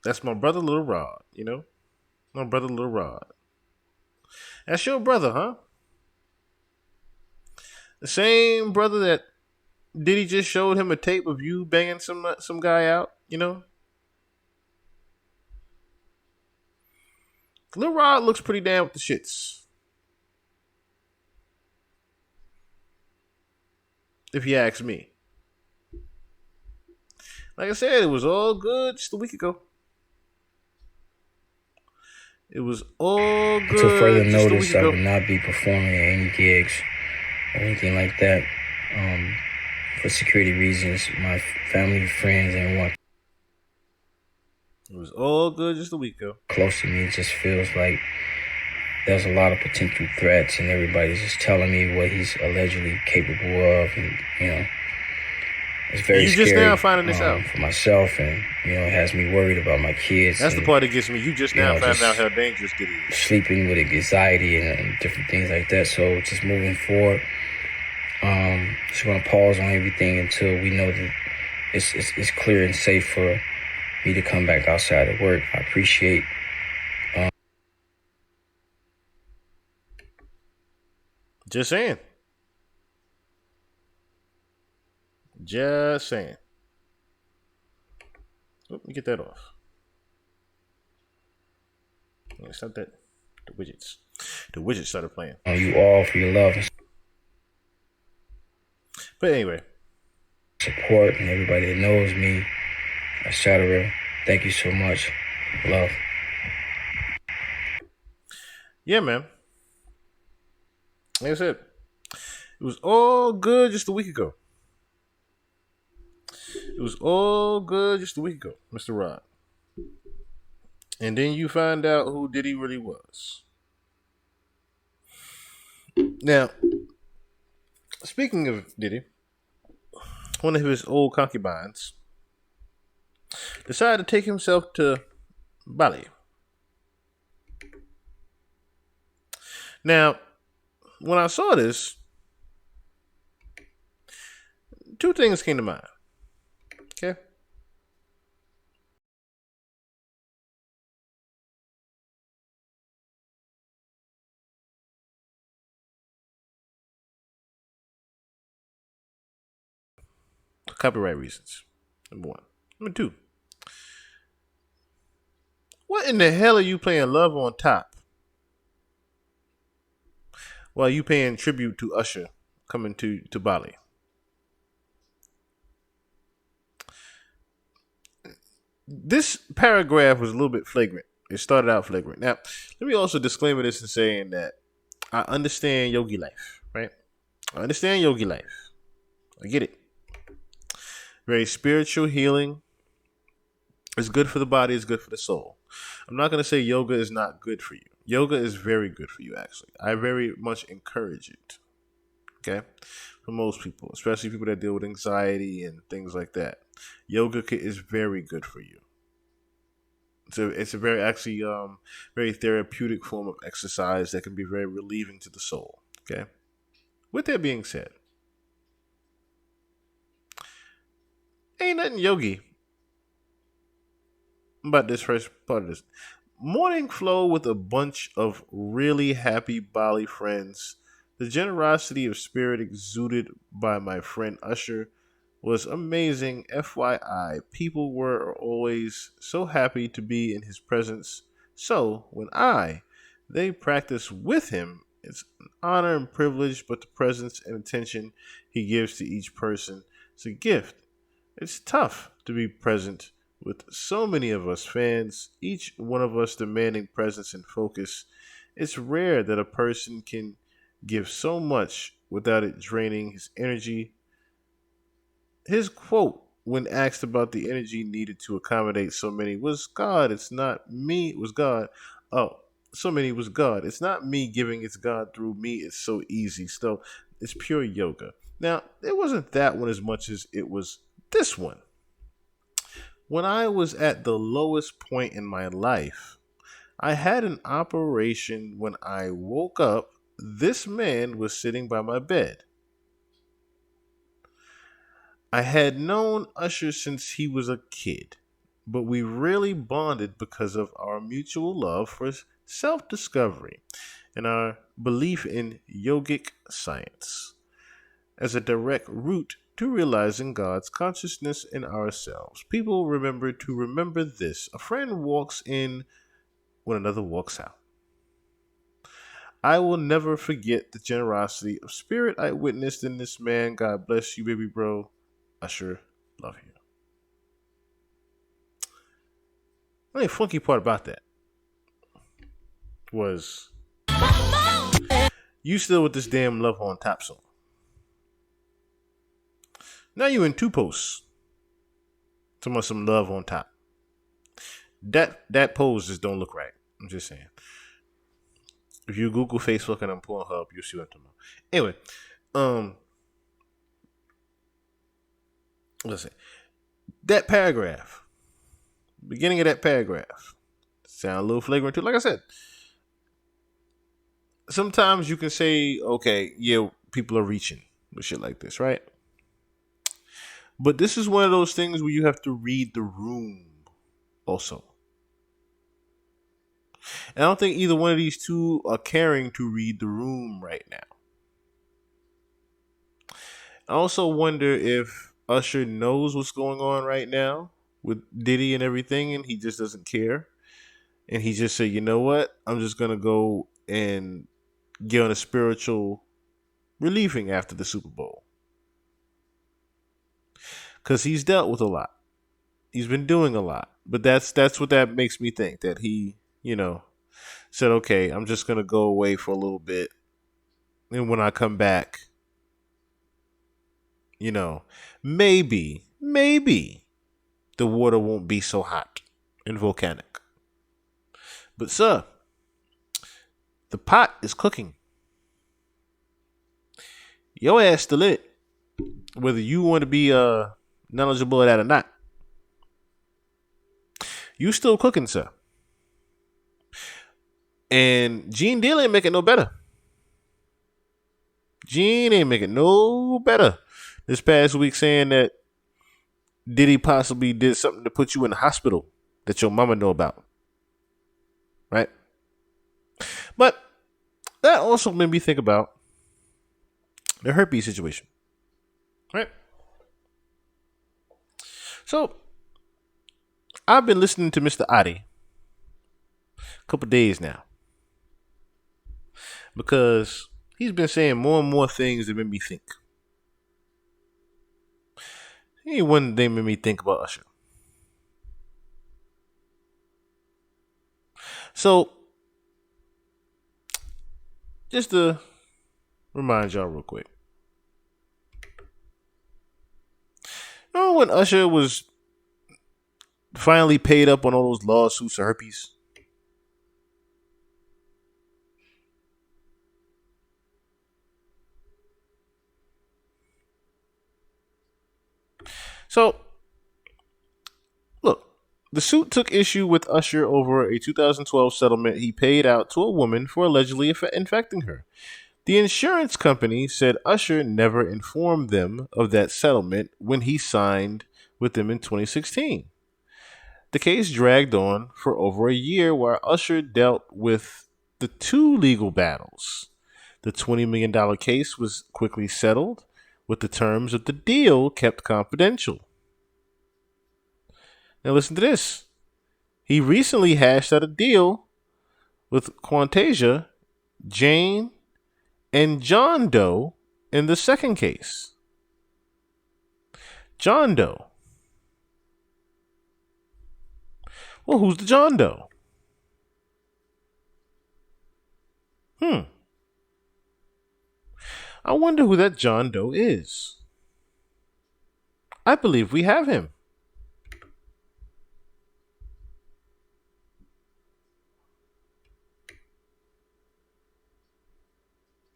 that's my brother Lil Rod, you know? My brother Lil Rod. That's your brother, huh? The same brother that Diddy just showed him a tape of you banging some guy out, you know? Lil Rod looks pretty down with the shits. If you ask me. Like I said, it was all good just a week ago. It was all good. Until further notice, I will not be performing at any gigs or anything like that. For security reasons, my family, friends, and everyone. It was all good just a week ago. Close to me, it just feels like there's a lot of potential threats, and everybody's just telling me what he's allegedly capable of, and it's very scary. You just now finding this out for myself, and it has me worried about my kids. That's the part that gets me. You just now found out how dangerous it is. Sleeping with anxiety and different things like that. So just moving forward, just want to pause on everything until we know that it's clear and safe for me to come back outside of work. I appreciate. Just saying. Just saying. Let me get that off. Stop that. The widgets. The widgets started playing. You all for your love. But anyway. Support and everybody that knows me, etc. Thank you so much. Love. Yeah, man. Like I said, it was all good just a week ago. It was all good just a week ago, Mr. Rod. And then you find out who Diddy really was. Now, speaking of Diddy, one of his old concubines decided to take himself to Bali. Now, when I saw this, two things came to mind. Okay. Copyright reasons. Number one. Number two. What in the hell are you playing Love on Top while you paying tribute to Usher coming to Bali? This paragraph was a little bit flagrant. It started out flagrant. Now, let me also disclaimer this in saying that I understand yogi life, right? I understand yogi life. I get it. Very spiritual healing. It's good for the body. It's good for the soul. I'm not going to say yoga is not good for you. Yoga is very good for you, actually. I very much encourage it. Okay? For most people, especially people that deal with anxiety and things like that. Yoga is very good for you. It's a very, actually, very therapeutic form of exercise that can be very relieving to the soul. Okay? With that being said, ain't nothing yogi about this first part of this. Morning flow with a bunch of really happy Bali friends. The generosity of spirit exuded by my friend Usher was amazing. FYI, people were always so happy to be in his presence. So, when they practice with him, it's an honor and privilege, but the presence and attention he gives to each person is a gift. It's tough to be present with so many of us fans, each one of us demanding presence and focus. It's rare that a person can give so much without it draining his energy. His quote when asked about the energy needed to accommodate so many was, God, it's not me, it was God. Oh, so many was God. It's not me giving, it's God through me. It's so easy. So it's pure yoga. Now, it wasn't that one as much as it was This one. When I was at the lowest point in my life, I had an operation. When I woke up, this man was sitting by my bed. I had known Usher since he was a kid, but we really bonded because of our mutual love for self discovery and our belief in yogic science as a direct route to realizing God's consciousness in ourselves. People remember this. A friend walks in when another walks out. I will never forget the generosity of spirit I witnessed in this man. God bless you, baby bro. Usher, love you. The only funky part about that was you still with this damn Love on Top song. Now you in two posts. Talking about some Love on Top. That pose just don't look right. I'm just saying. If you Google Facebook and I'm Pornhub, you'll see what I'm talking about. Anyway, let's see. That paragraph, beginning of that paragraph, sound a little flagrant too. Like I said, sometimes you can say, okay, yeah, people are reaching with shit like this, right? But this is one of those things where you have to read the room also. And I don't think either one of these two are caring to read the room right now. I also wonder if Usher knows what's going on right now with Diddy and everything, and he just doesn't care. And he just said, you know what? I'm just going to go and get on a spiritual relieving after the Super Bowl. Because he's dealt with a lot. He's been doing a lot. But that's what that makes me think, that he, said, okay, I'm just going to go away for a little bit. And when I come back, maybe the water won't be so hot and volcanic. But sir, the pot is cooking. Your ass still in it. Whether you want to be knowledgeable of that or not. You still cooking, sir. And Gene Deal ain't making no better. Gene ain't making no better. This past week saying that Diddy possibly did something to put you in the hospital that your mama know about. Right? But that also made me think about the herpes situation. Right? So, I've been listening to Mr. Adi a couple days now. Because he's been saying more and more things that made me think. Ain't one thing made me think about Usher. So, just to remind y'all real quick. Remember when Usher was finally paid up on all those lawsuits of herpes? So, look, the suit took issue with Usher over a 2012 settlement he paid out to a woman for allegedly infecting her. The insurance company said Usher never informed them of that settlement when he signed with them in 2016. The case dragged on for over a year while Usher dealt with the two legal battles. The $20 million case was quickly settled, with the terms of the deal kept confidential. Now listen to this. He recently hashed out a deal with Quantasia, Jane, and John Doe in the second case. John Doe. Well, who's the John Doe? I wonder who that John Doe is. I believe we have him.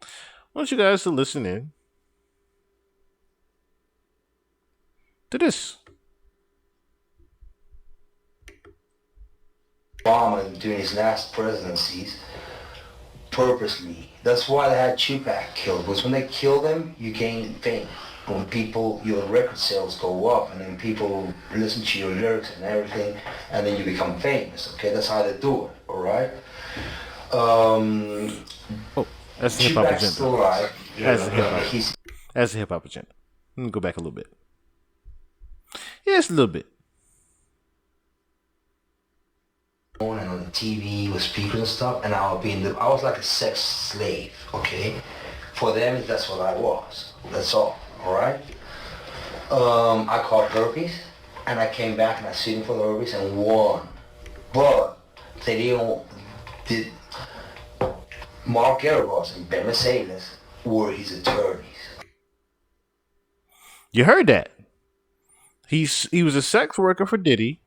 I want you guys to listen in to this. Obama during his last presidencies, purposely. That's why they had Tupac killed. Was when they kill them, you gain fame. When people, your record sales go up, and then people listen to your lyrics and everything, and then you become famous. Okay, that's how they do it. All right. That's the hip hop Tupac's agenda. still alive. That's the hip hop agenda. Let me go back a little bit. Yeah, it's a little bit. And on the TV with speakers and stuff, and I was like a sex slave, okay? For them, that's what I was. That's all right? I caught herpes, and I came back and I sued for the herpes and won. But they did Mark Garibos and b.l.a.c were his attorneys. You heard that. He was a sex worker for Diddy,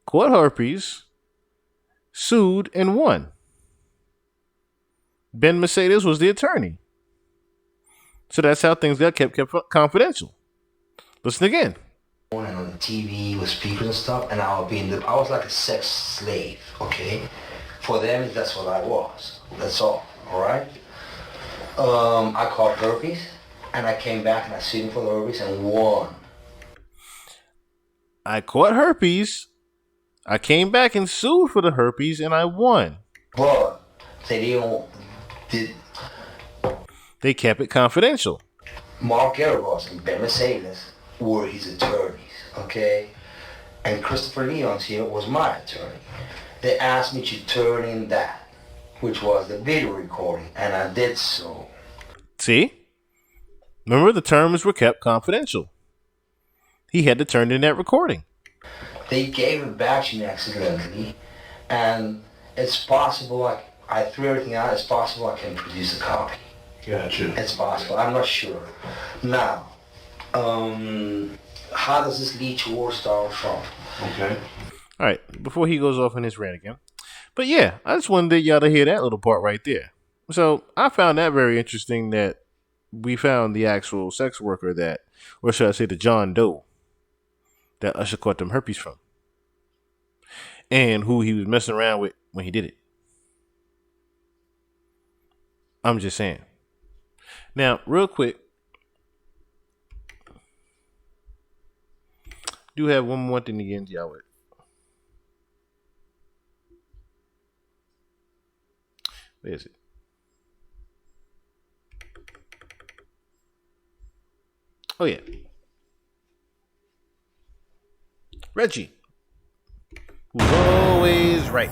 caught herpes, sued, and won. Ben Mercedes was the attorney. So that's how things got kept confidential. Listen again. And on the TV with speakers and stuff, and I was like a sex slave, okay? For them, that's what I was. That's all right? I caught herpes, and I came back and I sued for the herpes and won. I caught herpes. I came back and sued for the herpes, and I won. But they kept it confidential. Mark Garibos and b.l.a.c were his attorneys, okay? And Christopher Leon's here was my attorney. They asked me to turn in that, which was the video recording, and I did so. See? Remember, the terms were kept confidential. He had to turn in that recording. They gave it back to me accidentally, and it's possible I threw everything out. It's possible I can produce a copy. Gotcha. It's possible. I'm not sure. Now, how does this lead towards Donald Trump? Okay. All right, before he goes off on his rant again. But yeah, I just wanted y'all to hear that little part right there. So I found that very interesting that we found the actual sex worker that, or should I say the John Doe, that Usher caught them herpes from. And who he was messing around with when he did it. I'm just saying. Now, real quick, do have one more thing to get into y'all with. Where is it? Oh, yeah. Reggie, who's always right.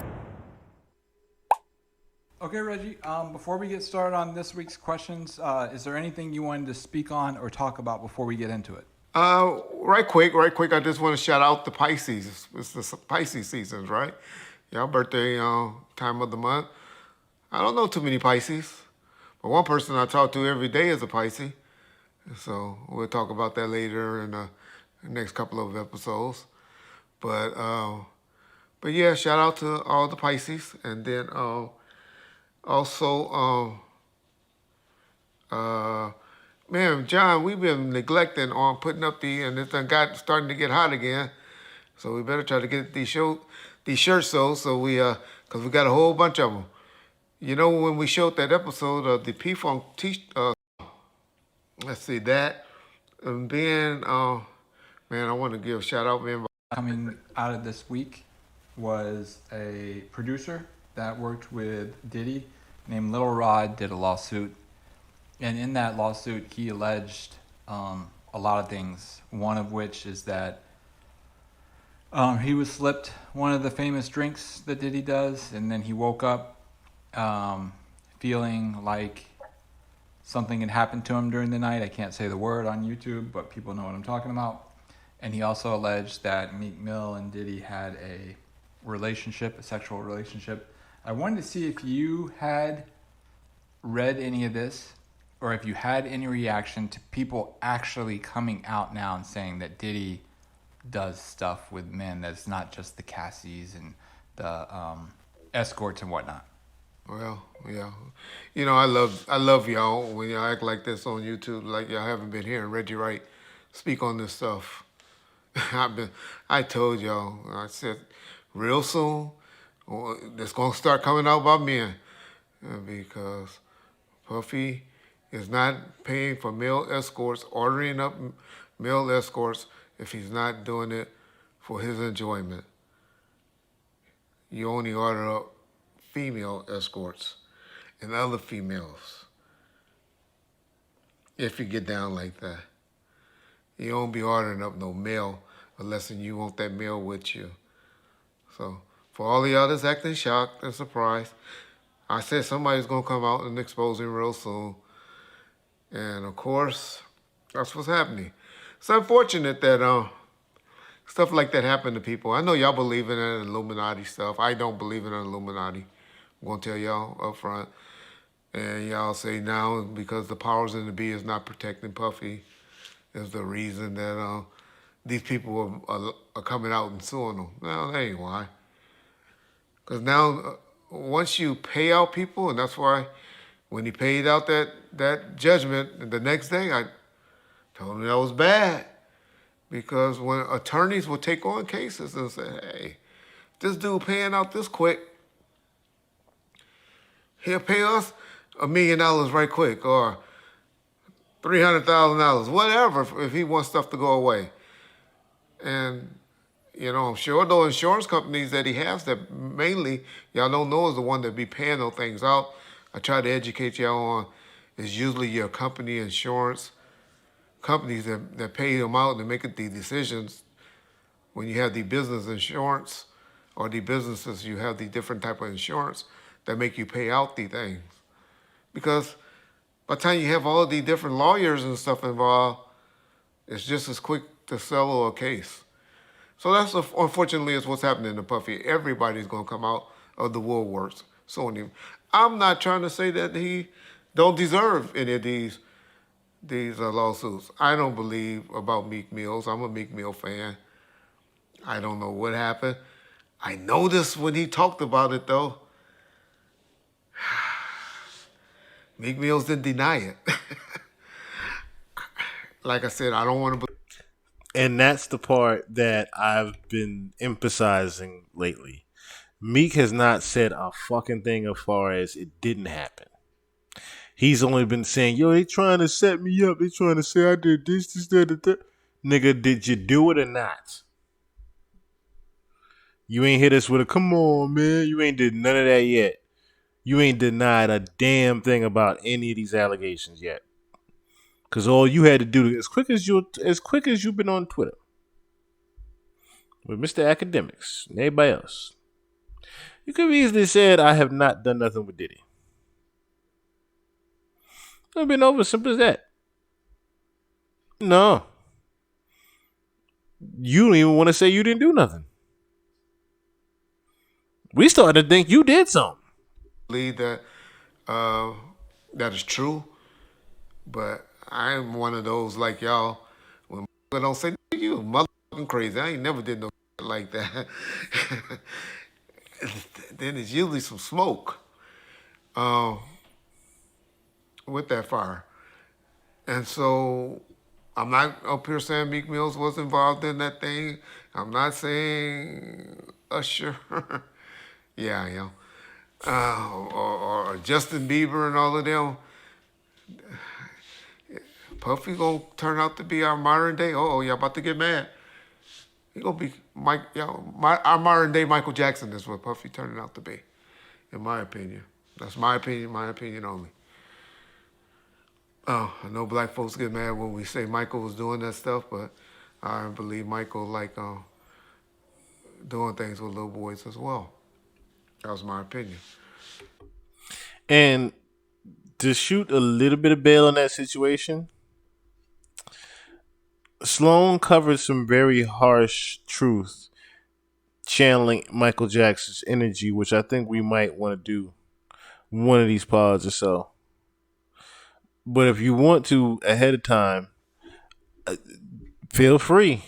Okay, Reggie, before we get started on this week's questions, is there anything you wanted to speak on or talk about before we get into it? Right quick, I just want to shout out the Pisces. It's the Pisces seasons, right? Y'all birthday time of the month. I don't know too many Pisces, but one person I talk to every day is a Pisces. So we'll talk about that later in the next couple of episodes. But yeah, shout out to all the Pisces. And then also, man, John, we've been neglecting on putting up and it's starting to get hot again. So we better try to get these shirts sold. So cause we got a whole bunch of them. You know, when we showed that episode of the P-Funk let's see that. And then, man, I want to give a shout out, man. Coming out of this week was a producer that worked with Diddy named Lil Rod, did a lawsuit. And in that lawsuit, he alleged a lot of things. One of which is that he was slipped one of the famous drinks that Diddy does, and then he woke up feeling like something had happened to him during the night. I can't say the word on YouTube, but people know what I'm talking about. And he also alleged that Meek Mill and Diddy had a sexual relationship. I wanted to see if you had read any of this, or if you had any reaction to people actually coming out now and saying that Diddy does stuff with men that's not just the Cassies and the escorts and whatnot. Well, yeah. You know, I love y'all when y'all act like this on YouTube, like y'all haven't been hearing Reggie Wright speak on this stuff. I told y'all, I said, real soon, it's gonna start coming out about men, because Puffy is not paying for male escorts, ordering up male escorts if he's not doing it for his enjoyment. You only order up female escorts and other females if you get down like that. You don't be ordering up no male unless you want that male with you. So for all the others acting shocked and surprised, I said somebody's gonna come out and expose him real soon. And of course, that's what's happening. It's unfortunate that stuff like that happened to people. I know y'all believe in that Illuminati stuff. I don't believe in Illuminati. I'm gonna tell y'all up front. And y'all say now because the powers in the B is not protecting Puffy is the reason that these people are coming out and suing them. No, that ain't why. Because now, once you pay out people, and that's why when he paid out that judgment, the next day I told him that was bad. Because when attorneys would take on cases and say, hey, this dude paying out this quick, he'll pay us $1 million right quick, or $300,000, whatever, if he wants stuff to go away. And, I'm sure those insurance companies that he has that mainly y'all don't know is the one that be paying those things out. I try to educate y'all on is usually your company insurance companies that pay them out and make the decisions when you have the business insurance or the businesses, you have the different type of insurance that make you pay out the things. Because by the time you have all the different lawyers and stuff involved, it's just as quick to settle a case. So that's unfortunately is what's happening to Puffy. Everybody's gonna come out of the woodworks suing him. I'm not trying to say that he don't deserve any of these lawsuits. I don't believe about Meek Mills. I'm a Meek Mill fan. I don't know what happened. I noticed when he talked about it though. Meek Mills didn't deny it. Like I said, I don't want to. And that's the part that I've been emphasizing lately. Meek has not said a fucking thing as far as it didn't happen. He's only been saying, yo, they trying to set me up. They trying to say I did this, that. Nigga, did you do it or not? You ain't hit us with a, come on, man. You ain't did none of that yet. You ain't denied a damn thing about any of these allegations yet. Cause all you had to do, as quick as you've been on Twitter with Mr. Academics and everybody else, you could have easily said, I have not done nothing with Diddy. It would have been over, simple as that. No. You don't even want to say you didn't do nothing. We started to think you did something. Believe that that is true, but I'm one of those like y'all. When don't say you motherfucking crazy, I ain't never did no like that. Then it's usually some smoke with that fire, and so I'm not up here saying Meek Mills was involved in that thing. I'm not saying Usher. Yeah, I am. Or Justin Bieber and all of them. Puffy gonna turn out to be our modern day. Oh, y'all about to get mad. He gonna be our modern day Michael Jackson is what Puffy turning out to be, in my opinion. That's my opinion only. I know black folks get mad when we say Michael was doing that stuff, but I believe Michael doing things with little boys as well. That was my opinion. And to shoot a little bit of bail on that situation, Sloan covered some very harsh truth, channeling Michael Jackson's energy, which I think we might want to do one of these pods or so. But if you want to ahead of time, feel free.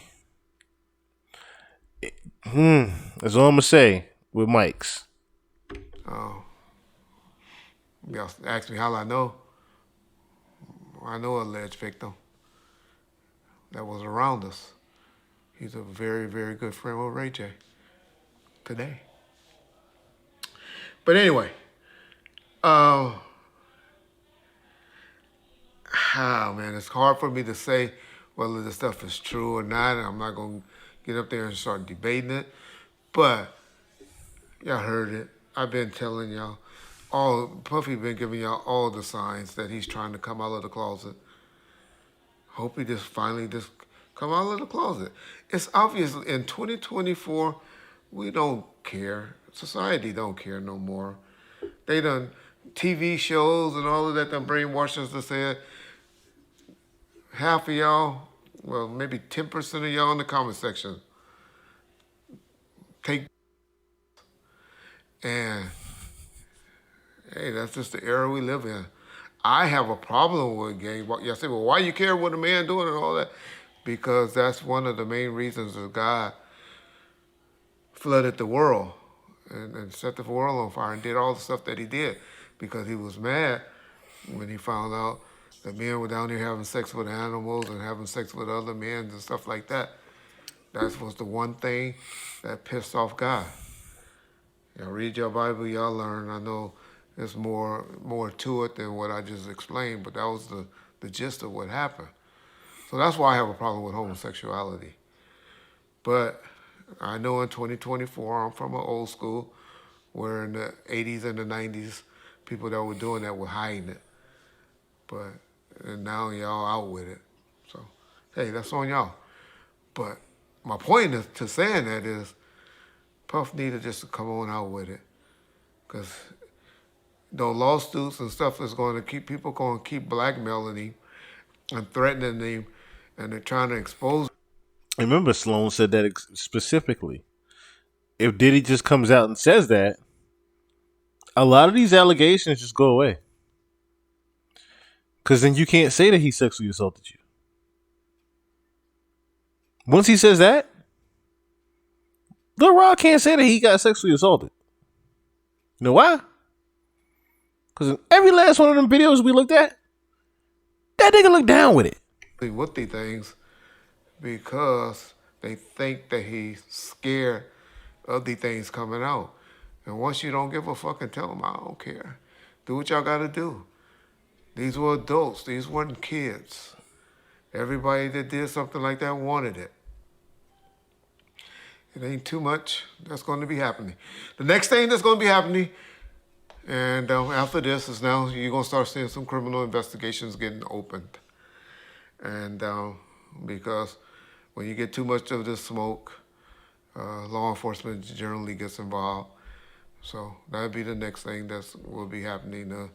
That's all I'm gonna say with mics. Y'all ask me how I know. I know an alleged victim that was around us. He's a very, very good friend with Ray J today. But anyway, oh man, it's hard for me to say whether this stuff is true or not. I'm not going to get up there and start debating it. But y'all heard it. I've been telling y'all. Puffy been giving y'all all the signs that he's trying to come out of the closet. Hope he just finally just come out of the closet. It's obvious in 2024, we don't care. Society don't care no more. They done TV shows and all of that done brainwashed us to say half of y'all, well, maybe 10% of y'all in the comment section take, and hey, that's just the era we live in. I have a problem with gay. Y'all say, well, why you care what a man doing and all that? Because that's one of the main reasons that God flooded the world and set the world on fire and did all the stuff that he did because he was mad when he found out that men were down here having sex with animals and having sex with other men and stuff like that. That was the one thing that pissed off God. Y'all read your Bible, y'all learn. I know there's more to it than what I just explained, but that was the gist of what happened. So that's why I have a problem with homosexuality. But I know in 2024, I'm from an old school, where in the 80s and the 90s, people that were doing that were hiding it. And now y'all out with it. So, hey, that's on y'all. But my point to saying that is, Puff needed just to come on out with it. Because those lawsuits and stuff is going to keep people going to keep blackmailing him and threatening him, and they're trying to expose him. Remember, Sloan said that specifically. If Diddy just comes out and says that, a lot of these allegations just go away. Because then you can't say that he sexually assaulted you. Once he says that, Lil Rod can't say that he got sexually assaulted. You know why? Because in every last one of them videos we looked at, that nigga looked down with it. With these things because they think that he's scared of these things coming out. And once you don't give a fuck and tell them, I don't care. Do what y'all got to do. These were adults. These weren't kids. Everybody that did something like that wanted it. It ain't too much that's going to be happening. The next thing that's going to be happening, and after this, is now you're going to start seeing some criminal investigations getting opened. And because when you get too much of this smoke, law enforcement generally gets involved. So that'd be the next thing that will be happening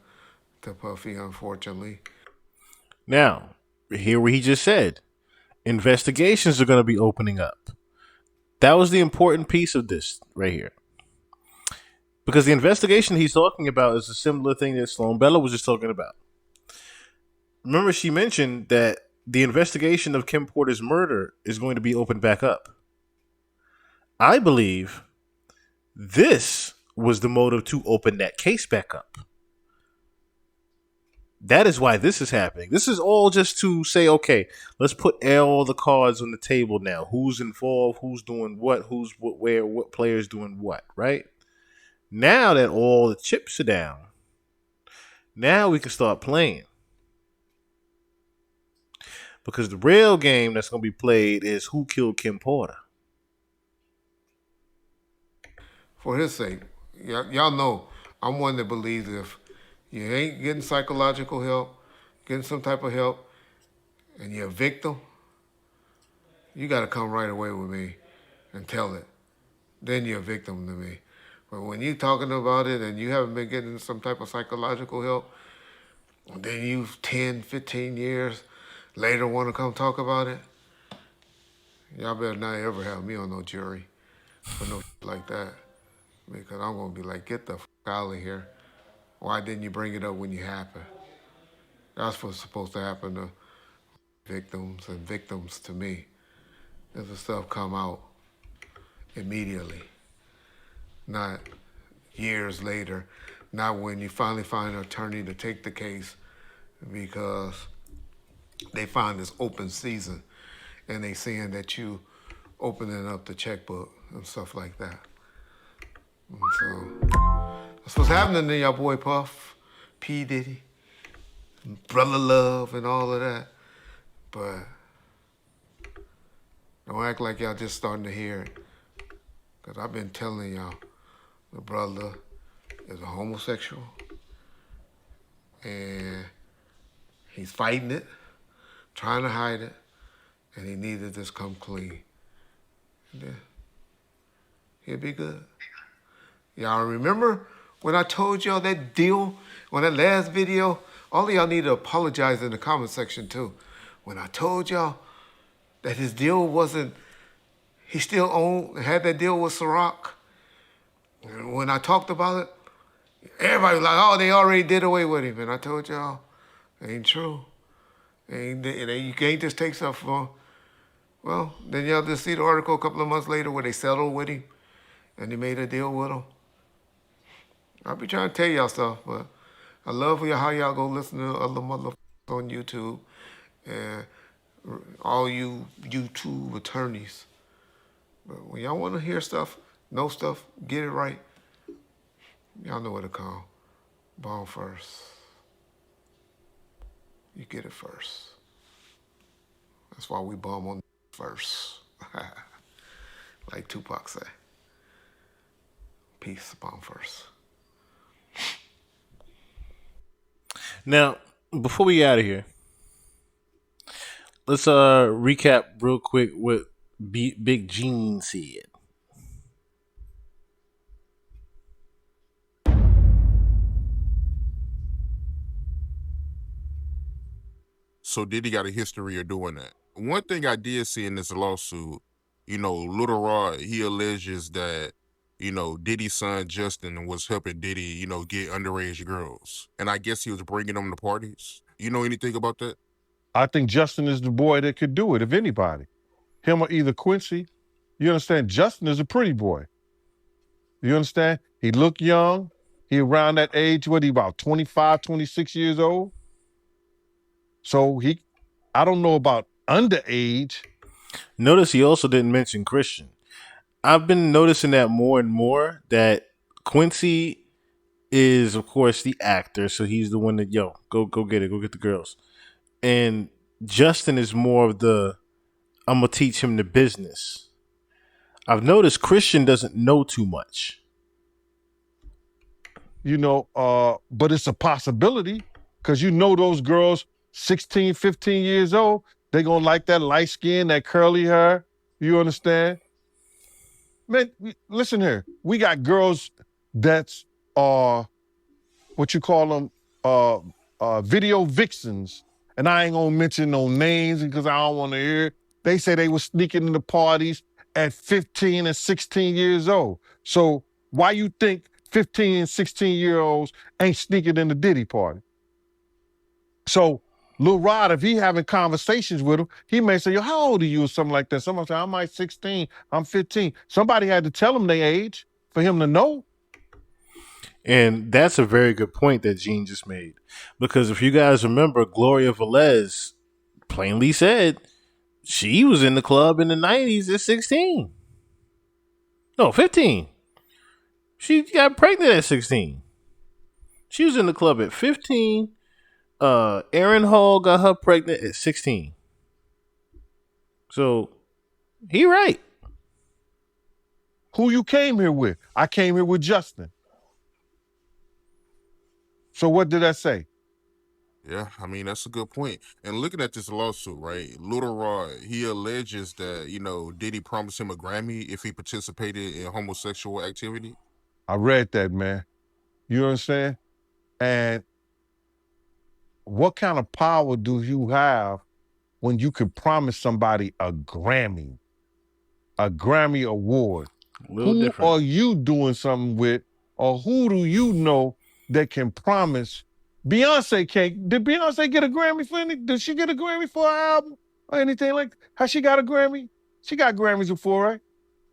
to Puffy, unfortunately. Now, hear what he just said. Investigations are going to be opening up. That was the important piece of this right here. Because the investigation he's talking about is a similar thing that Sloan Bella was just talking about. Remember, she mentioned that the investigation of Kim Porter's murder is going to be opened back up. I believe this was the motive to open that case back up. That is why this is happening. This is all just to say, okay, let's put all the cards on the table now. Who's involved? Who's doing what? Who's where? What players doing what? Right? Now that all the chips are down, now we can start playing. Because the real game that's going to be played is who killed Kim Porter. For his sake, y'all know I'm one that believes if you ain't getting psychological help, getting some type of help, and you're a victim, you got to come right away with me and tell it. Then you're a victim to me. But when you're talking about it and you haven't been getting some type of psychological help, and then you 10, 15 years later want to come talk about it, y'all better not ever have me on no jury for no shit like that. Because I'm going to be like, get the fuck out of here. Why didn't you bring it up when you happened? That's what's supposed to happen to victims and victims to me. If the stuff come out immediately, not years later, not when you finally find an attorney to take the case because they find this open season and they saying that you opening up the checkbook and stuff like that. And so that's what's happening to y'all boy Puff, P. Diddy, Brother Love, and all of that. But don't act like y'all just starting to hear it. Because I've been telling y'all, the brother is a homosexual. And he's fighting it, trying to hide it, and he needs to just come clean. And then he'll be good. Y'all remember when I told y'all that deal on that last video? All of y'all need to apologize in the comment section too. When I told y'all that his deal wasn't, he still had that deal with Ciroc. And when I talked about it, everybody was like, oh, they already did away with him. And I told y'all, it ain't true. You can't just take stuff from, well, then y'all just see the article a couple of months later where they settled with him and they made a deal with him. I'll be trying to tell y'all stuff, but I love how y'all go listen to other motherfuckers on YouTube and all you YouTube attorneys. But when y'all want to hear stuff, know stuff, get it right, y'all know what to call. Bomb first. You get it first. That's why we bomb on first. Like Tupac said. Peace, bomb first. Now, before we get out of here, let's recap real quick what Big Gene said. So Diddy got a history of doing that. One thing I did see in this lawsuit, Lil Rod, he alleges that, Diddy's son Justin was helping Diddy, get underage girls. And I guess he was bringing them to parties. You know anything about that? I think Justin is the boy that could do it, if anybody. Him or either Quincy. You understand? Justin is a pretty boy. You understand? He look young. He around that age, what, he about 25, 26 years old? So I don't know about underage. Notice he also didn't mention Christian. I've been noticing that more and more, that Quincy is, of course, the actor, so he's the one that, go get it, go get the girls. And Justin is more of the, I'm going to teach him the business. I've noticed Christian doesn't know too much. But it's a possibility, because those girls, 16, 15 years old, they going to like that light skin, that curly hair. You understand? Man, listen here. We got girls that's, what you call them, video vixens. And I ain't going to mention no names because I don't want to hear. They say they were sneaking into parties at 15 and 16 years old. So why you think 15 and 16-year-olds ain't sneaking in the Diddy party? So Lil Rod, if he having conversations with him, he may say, yo, how old are you or something like that? Somebody say, I'm like 16, I'm 15. Somebody had to tell him their age for him to know. And that's a very good point that Gene just made. Because if you guys remember, Gloria Velez plainly said she was in the club in the 90s at 16. No, 15. She got pregnant at 16. She was in the club at 15. Aaron Hall got her pregnant at 16. So, he right. Who you came here with? I came here with Justin. So what did I say? Yeah, I mean, that's a good point. And looking at this lawsuit, right, Lil Rod, he alleges that, Diddy promised him a Grammy if he participated in homosexual activity. I read that, man. You understand? And what kind of power do you have when you can promise somebody a Grammy award? Who different. are you doing something with, or who do you know that can promise? Beyonce did Beyonce get a Grammy for anything? Did she get a Grammy for an album or anything like that? Has she got a Grammy? She got Grammys before, right?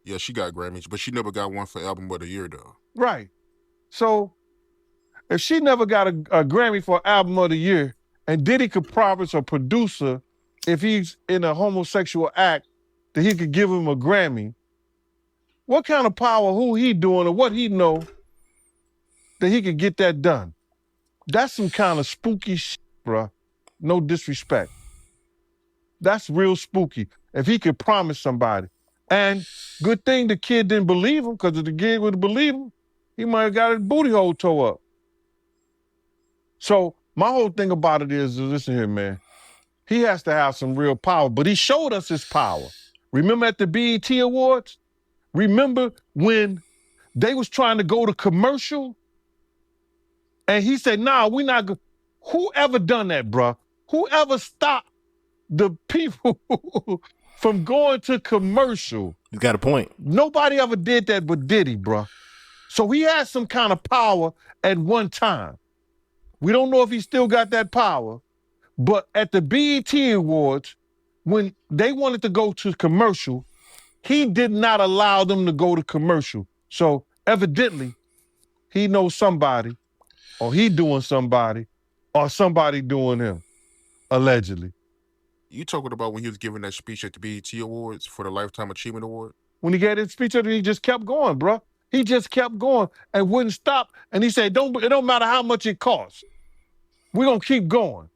Yeah, she got Grammys, but she never got one for Album of the Year, though. Right. So if she never got a Grammy for Album of the Year, and Diddy could promise a producer, if he's in a homosexual act, that he could give him a Grammy, what kind of power, who he doing, or what he know that he could get that done? That's some kind of spooky shit, bruh. No disrespect. That's real spooky. If he could promise somebody. And good thing the kid didn't believe him, because if the kid would have believed him, he might have got his booty hole tore up. So my whole thing about it is, listen here, man. He has to have some real power, but he showed us his power. Remember at the BET Awards? Remember when they was trying to go to commercial? And he said, nah, we not good. Whoever done that, bruh? Whoever stopped the people from going to commercial? You got a point. Nobody ever did that but Diddy, bruh. So he had some kind of power at one time. We don't know if he still got that power, but at the BET Awards, when they wanted to go to commercial, he did not allow them to go to commercial. So evidently, he knows somebody, or he doing somebody, or somebody doing him, allegedly. You talking about when he was giving that speech at the BET Awards for the Lifetime Achievement Award? When he gave his speech, he just kept going, bro. He just kept going and wouldn't stop. And he said, it don't matter how much it costs. We're going to keep going.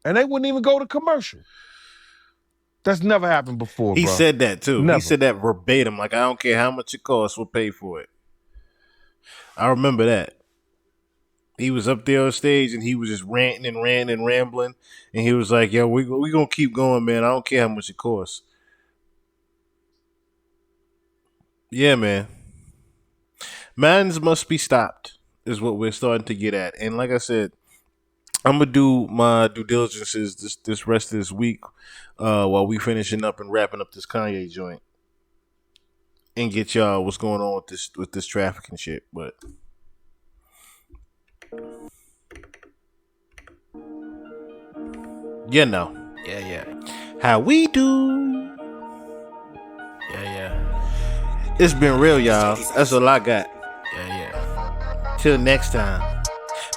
And they wouldn't even go to commercial. That's never happened before, He bro. said that too. Never. He said that verbatim. Like, I don't care how much it costs, we'll pay for it. I remember that. He was up there on stage and he was just ranting and rambling. And he was like, yo, we going to keep going, man. I don't care how much it costs. Yeah, man. Mans must be stopped is what we're starting to get at. And like I said, I'm going to do my due diligences this rest of this week while we finishing up and wrapping up this Kanye joint. And get y'all what's going on with this trafficking shit. But you know. Yeah. How we do. Yeah. It's been real, y'all. That's all I got. Yeah. Till next time.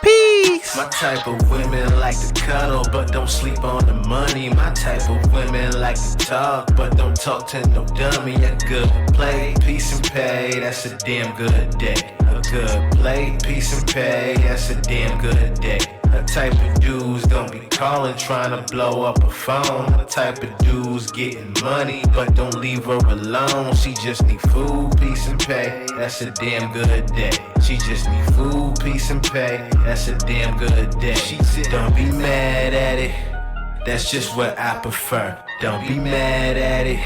Peace. My type of women like to cuddle, but don't sleep on the money. My type of women like to talk, but don't talk to no dummy. A good play, peace and pay, that's a damn good day. A good play, peace and pay, that's a damn good day. A type of dudes don't be calling, trying to blow up a phone. A type of dudes getting money, but don't leave her alone. She just need food, peace and pay, that's a damn good day. She just need food, peace and pay, that's a damn good day. Don't be mad at it, that's just what I prefer. Don't be mad at it,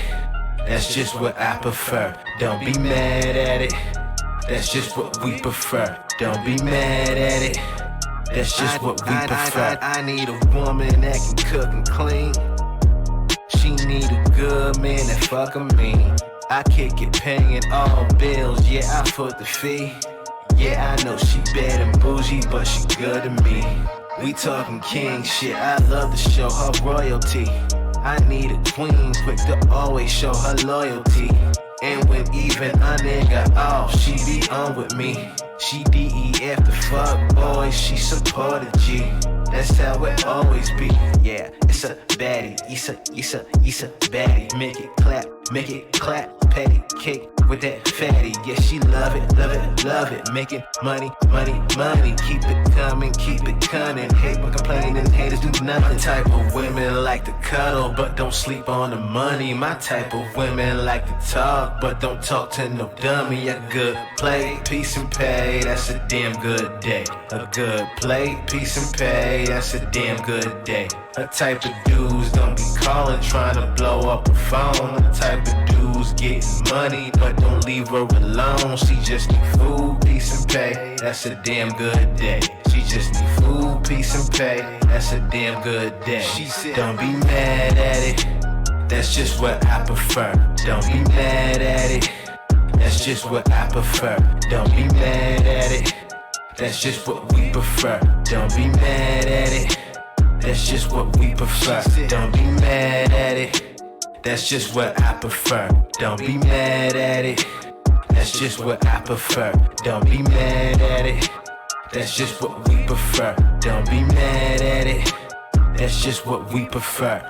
that's just what I prefer. Don't be mad at it, that's just what we prefer. Don't be mad at it, that's just what we prefer. I need a woman that can cook and clean. She need a good man that fuck a mean. I kick it paying all bills, yeah, I foot the fee. Yeah, I know she bad and bougie, but she good to me. We talking king shit, I love to show her royalty. I need a queen, quick to always show her loyalty. And when even a nigga off, she be on with me. She DEF the fuck boy, she supported G. That's how it always be. Yeah, it's a baddie, it's a baddie. Make it clap, patty cake with that fatty. Yeah, she love it. Making money. Keep it coming. Hate but complaining, haters do nothing. Type of women like to cuddle, but don't sleep on the money. My type of women like to talk, but don't talk to no dummy. A good play, peace and pay, that's a damn good day. A good play, peace and pay, that's a damn good day. A type of dudes don't be calling, trying to blow up a phone. A type of dudes getting money, but don't leave her alone. She just need food, peace and pay, that's a damn good day. She just need food, peace and pay, that's a damn good day. She said, don't be mad at it, that's just what I prefer. Don't be mad at it, that's just what I prefer. Don't be mad at it, that's just what we prefer. Don't be mad at it, that's just what we prefer. Don't be mad at it, that's just what I prefer. Don't be mad at it, that's just what I prefer. Don't be mad at it, that's just what we prefer. Don't be mad at it, that's just what we prefer.